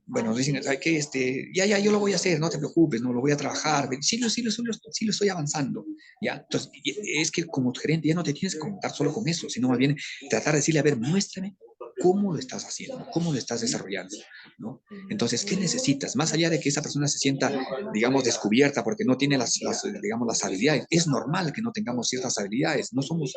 bueno, dicen, ¿sabes qué? Ya, yo lo voy a hacer, no te preocupes, no lo voy a trabajar, sí lo estoy avanzando, ¿ya? Entonces, es que como gerente ya no te tienes que contar solo con eso, sino más bien tratar de decirle, a ver, muéstrame cómo lo estás haciendo, cómo lo estás desarrollando, ¿no? Entonces, ¿qué necesitas? Más allá de que esa persona se sienta, digamos, descubierta porque no tiene digamos, las habilidades. Es normal que no tengamos ciertas habilidades, no somos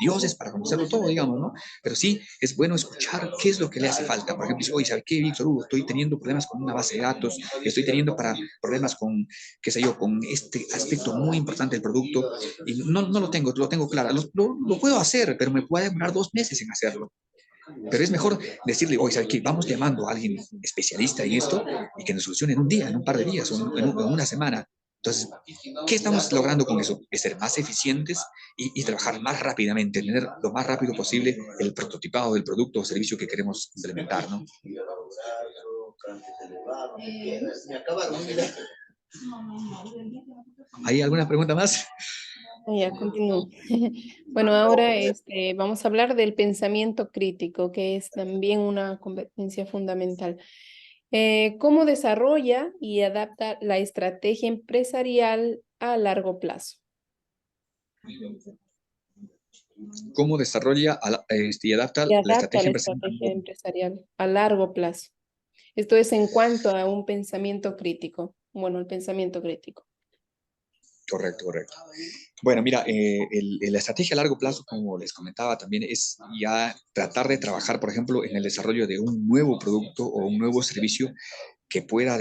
dioses para conocerlo todo, digamos, ¿no? Pero sí es bueno escuchar qué es lo que le hace falta. Por ejemplo, dice, oye, ¿sabes qué, Víctor Hugo? Estoy teniendo problemas con una base de datos, estoy teniendo problemas con, qué sé yo, con este aspecto muy importante del producto, y no lo tengo claro. Lo puedo hacer, pero me puede demorar 2 meses en hacerlo. Pero es mejor decirle, oye, ¿sabes qué? Vamos llamando a alguien especialista en esto y que nos solucione en un día, en un par de días o en una semana. Entonces, ¿qué estamos logrando con eso? Es ser más eficientes y trabajar más rápidamente, tener lo más rápido posible el prototipado del producto o servicio que queremos implementar, ¿no? ¿Hay alguna pregunta más? Ya, continúo. Bueno, ahora vamos a hablar del pensamiento crítico, que es también una competencia fundamental. ¿Cómo desarrolla y adapta la estrategia empresarial a largo plazo? ¿Cómo desarrolla y adapta Y la adapta estrategia la empresarial? estrategia empresarial a largo plazo. Esto es en cuanto a un pensamiento crítico. Bueno, el pensamiento crítico. Correcto, correcto. Bueno, mira, la estrategia a largo plazo, como les comentaba también, es ya tratar de trabajar, por ejemplo, en el desarrollo de un nuevo producto o un nuevo servicio que pueda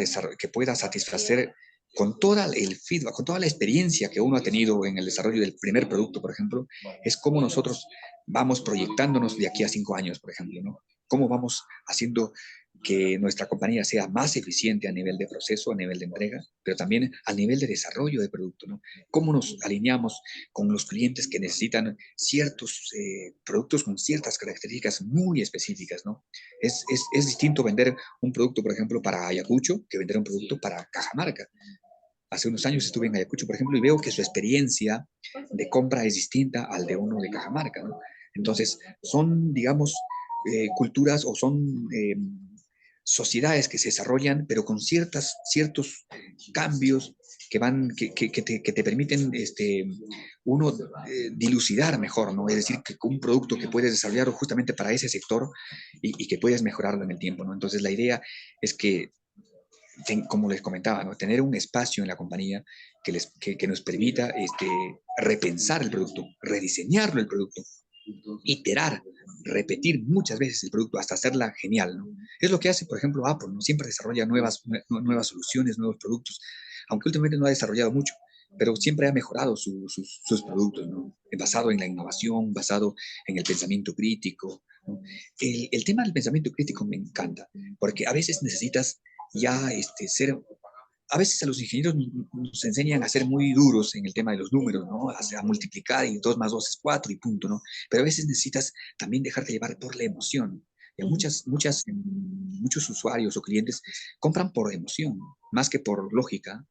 satisfacer con toda el feedback, con toda la experiencia que uno ha tenido en el desarrollo del primer producto, por ejemplo, es cómo nosotros vamos proyectándonos de aquí a 5 años, por ejemplo, ¿no? Cómo vamos haciendo que nuestra compañía sea más eficiente a nivel de proceso, a nivel de entrega, pero también a nivel de desarrollo de producto, ¿no? Cómo nos alineamos con los clientes que necesitan ciertos productos con ciertas características muy específicas, ¿no? Es distinto vender un producto, por ejemplo, para Ayacucho que vender un producto para Cajamarca. Hace unos años estuve en Ayacucho, por ejemplo, y veo que su experiencia de compra es distinta al de uno de Cajamarca, ¿no? Entonces, son, digamos, culturas o son sociedades que se desarrollan, pero con ciertos cambios que te permiten uno dilucidar mejor, ¿no? Es decir, que un producto que puedes desarrollar justamente para ese sector y que puedes mejorarlo en el tiempo, ¿no? Entonces, la idea es que como les comentaba, ¿no? Tener un espacio en la compañía que nos permita repensar el producto, rediseñarlo el producto, iterar, repetir muchas veces el producto hasta hacerla genial, ¿no? Es lo que hace, por ejemplo, Apple, ¿no? Siempre desarrolla nuevas soluciones, nuevos productos, aunque últimamente no ha desarrollado mucho, pero siempre ha mejorado sus productos, ¿no? Basado en la innovación, basado en el pensamiento crítico, ¿no? El tema del pensamiento crítico me encanta, porque a veces necesitas ya a veces a los ingenieros nos enseñan a ser muy duros en el tema de los números, ¿no? A multiplicar y 2 más 2 es 4 y punto, ¿no? Pero a veces necesitas también dejarte llevar por la emoción. Ya muchos usuarios o clientes compran por emoción, más que por lógica.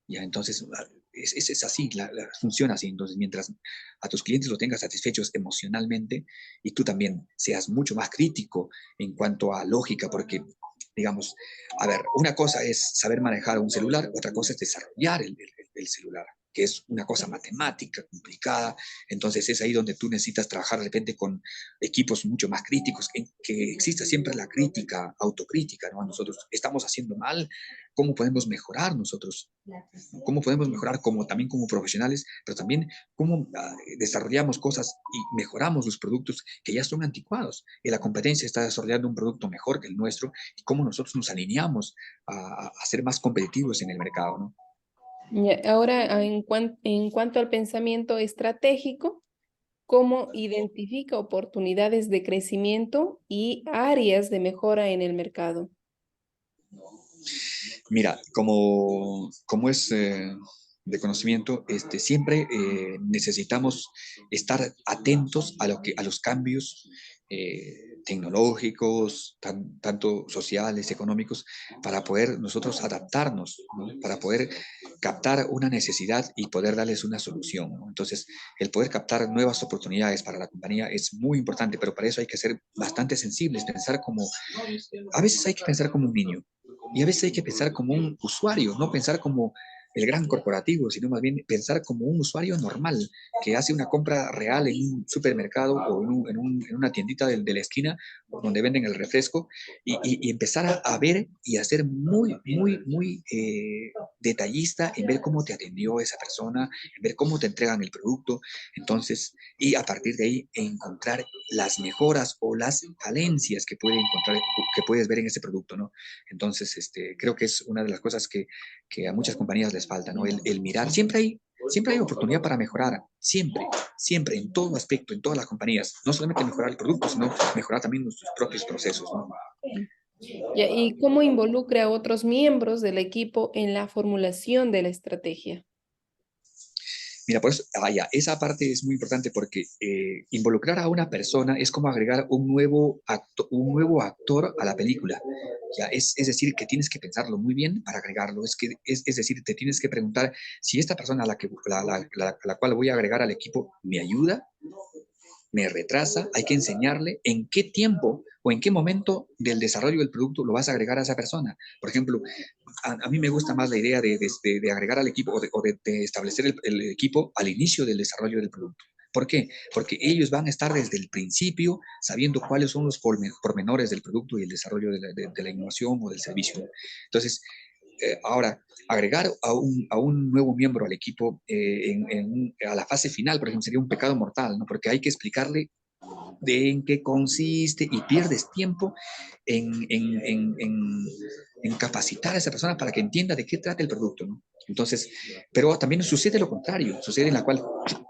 Ya, entonces, es así, funciona así. Entonces, mientras a tus clientes lo tengas satisfechos emocionalmente y tú también seas mucho más crítico en cuanto a lógica, porque, digamos, a ver, una cosa es saber manejar un celular, otra cosa es desarrollar el celular, que es una cosa matemática, complicada. Entonces, es ahí donde tú necesitas trabajar de repente con equipos mucho más críticos, que exista siempre la crítica, autocrítica, ¿no? Nosotros estamos haciendo mal, ¿cómo podemos mejorar nosotros? Cómo podemos mejorar también como profesionales, pero también cómo desarrollamos cosas y mejoramos los productos que ya son anticuados. Y la competencia está desarrollando un producto mejor que el nuestro y cómo nosotros nos alineamos a ser más competitivos en el mercado, ¿no? Ya, ahora, en cuanto al pensamiento estratégico, ¿cómo identifica oportunidades de crecimiento y áreas de mejora en el mercado? Mira, como es de conocimiento, siempre necesitamos estar atentos a los cambios tecnológicos, tanto sociales, económicos, para poder nosotros adaptarnos, ¿no? Para poder captar una necesidad y poder darles una solución, ¿no? Entonces, el poder captar nuevas oportunidades para la compañía es muy importante, pero para eso hay que ser bastante sensibles, a veces hay que pensar como un niño. Y a veces hay que pensar como un usuario, no pensar como el gran corporativo, sino más bien pensar como un usuario normal que hace una compra real en un supermercado o en una tiendita de la esquina donde venden el refresco y empezar a ver y a ser muy detallista en ver cómo te atendió esa persona, en ver cómo te entregan el producto. Entonces, y a partir de ahí encontrar las mejoras o las falencias que puedes ver en ese producto, ¿no? Entonces, creo que es una de las cosas que a muchas compañías les falta, ¿no? El mirar. Siempre hay oportunidad para mejorar, siempre, en todo aspecto, en todas las compañías. No solamente mejorar el producto, sino mejorar también nuestros propios procesos, ¿no? Ya, ¿y cómo involucra a otros miembros del equipo en la formulación de la estrategia? Mira, por eso, esa parte es muy importante porque involucrar a una persona es como agregar un nuevo actor a la película. Ya, es decir, que tienes que pensarlo muy bien para agregarlo. Es decir, te tienes que preguntar si esta persona a la cual voy a agregar al equipo me ayuda, me retrasa, hay que enseñarle en qué tiempo o en qué momento del desarrollo del producto lo vas a agregar a esa persona. Por ejemplo, a mí me gusta más la idea de agregar al equipo de establecer el equipo al inicio del desarrollo del producto. ¿Por qué? Porque ellos van a estar desde el principio sabiendo cuáles son los pormenores del producto y el desarrollo de la innovación o del servicio. Entonces, ahora, agregar a un nuevo miembro al equipo a la fase final, por ejemplo, sería un pecado mortal, ¿no? Porque hay que explicarle de en qué consiste y pierdes tiempo en, en, en, en, en capacitar a esa persona para que entienda de qué trata el producto, ¿no? Entonces, pero también sucede lo contrario, sucede en la cual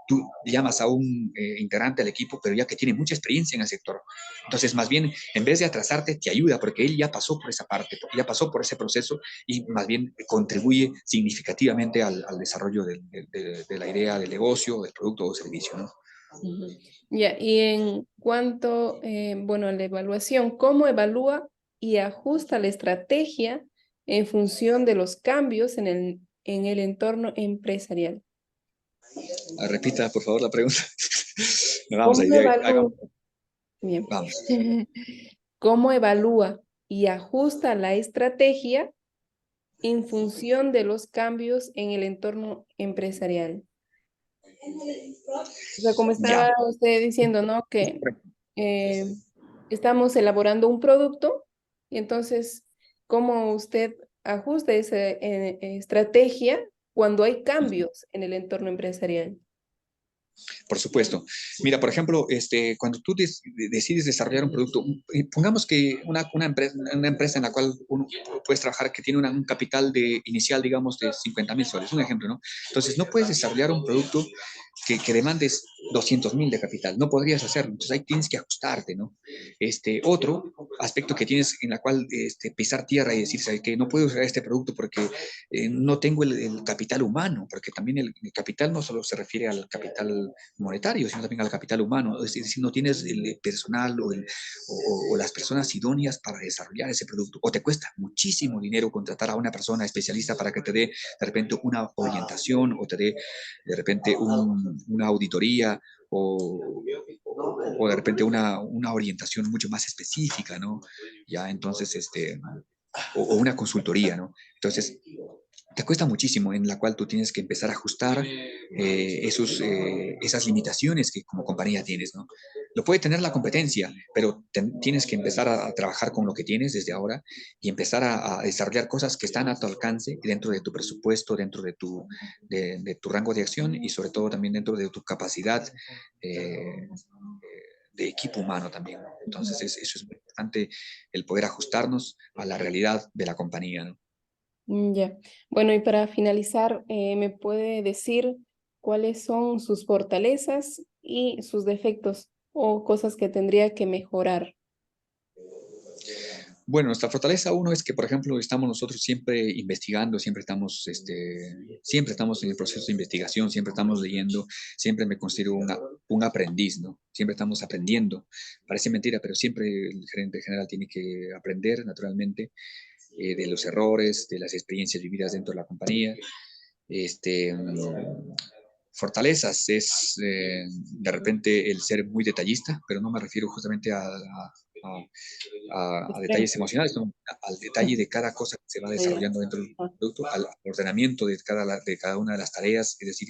tú llamas a un integrante al equipo, pero ya que tiene mucha experiencia en el sector. Entonces, más bien, en vez de atrasarte, te ayuda porque él ya pasó por esa parte, ya pasó por ese proceso y más bien contribuye significativamente al desarrollo de la idea del negocio, del producto o servicio, ¿no? Ujú. Ya, y en cuanto, bueno, a la evaluación, ¿cómo evalúa y ajusta la estrategia en función de los cambios en el entorno empresarial? Repita, por favor, la pregunta. Vamos ¿Cómo ahí, evalúa? Bien. vamos. ¿Cómo evalúa y ajusta la estrategia en función de los cambios en el entorno empresarial? O sea, como Ya. estaba usted diciendo, ¿no? Que eh, estamos elaborando un producto y entonces, ¿cómo usted ajusta esa estrategia cuando hay cambios en el entorno empresarial? Por supuesto. Mira, por ejemplo, cuando tú decides desarrollar un producto, pongamos que una empresa en la cual uno puedes trabajar que tiene un capital inicial, digamos, de 50,000 soles, un ejemplo, ¿no? Entonces, no puedes desarrollar un producto que demandes 200.000 de capital, no podrías hacerlo, entonces ahí tienes que ajustarte, ¿no? Otro aspecto que tienes en la cual pisar tierra y decir, ¿sabes qué? No puedo usar este producto porque no tengo el capital humano, porque también el capital no solo se refiere al capital monetario, sino también al capital humano, es decir, no tienes el personal o las personas idóneas para desarrollar ese producto, o te cuesta muchísimo dinero contratar a una persona especialista para que te dé de repente una orientación o te dé de repente una auditoría o de repente una orientación mucho más específica, ¿no? Ya, entonces, o una consultoría, ¿no? Entonces, te cuesta muchísimo en la cual tú tienes que empezar a ajustar esas limitaciones que como compañía tienes, ¿no? Lo puede tener la competencia, pero tienes que empezar a trabajar con lo que tienes desde ahora y empezar a desarrollar cosas que están a tu alcance dentro de tu presupuesto, dentro de tu rango de acción y sobre todo también dentro de tu capacidad de equipo humano también, ¿no? Entonces, eso es muy importante, el poder ajustarnos a la realidad de la compañía, ¿no? Ya. Bueno, y para finalizar, ¿me puede decir cuáles son sus fortalezas y sus defectos o cosas que tendría que mejorar? Bueno, nuestra fortaleza uno es que, por ejemplo, estamos nosotros siempre investigando, siempre estamos en el proceso de investigación, siempre estamos leyendo, siempre me considero un aprendiz, ¿no? Siempre estamos aprendiendo. Parece mentira, pero siempre el gerente general tiene que aprender, naturalmente, de los errores, de las experiencias vividas dentro de la compañía. Fortalezas es de repente el ser muy detallista, pero no me refiero justamente a detalles Strengths. emocionales, ¿no? Al detalle de cada cosa que se va Ah, ya. desarrollando dentro del Ah. producto, al ordenamiento de cada una de las tareas, es decir,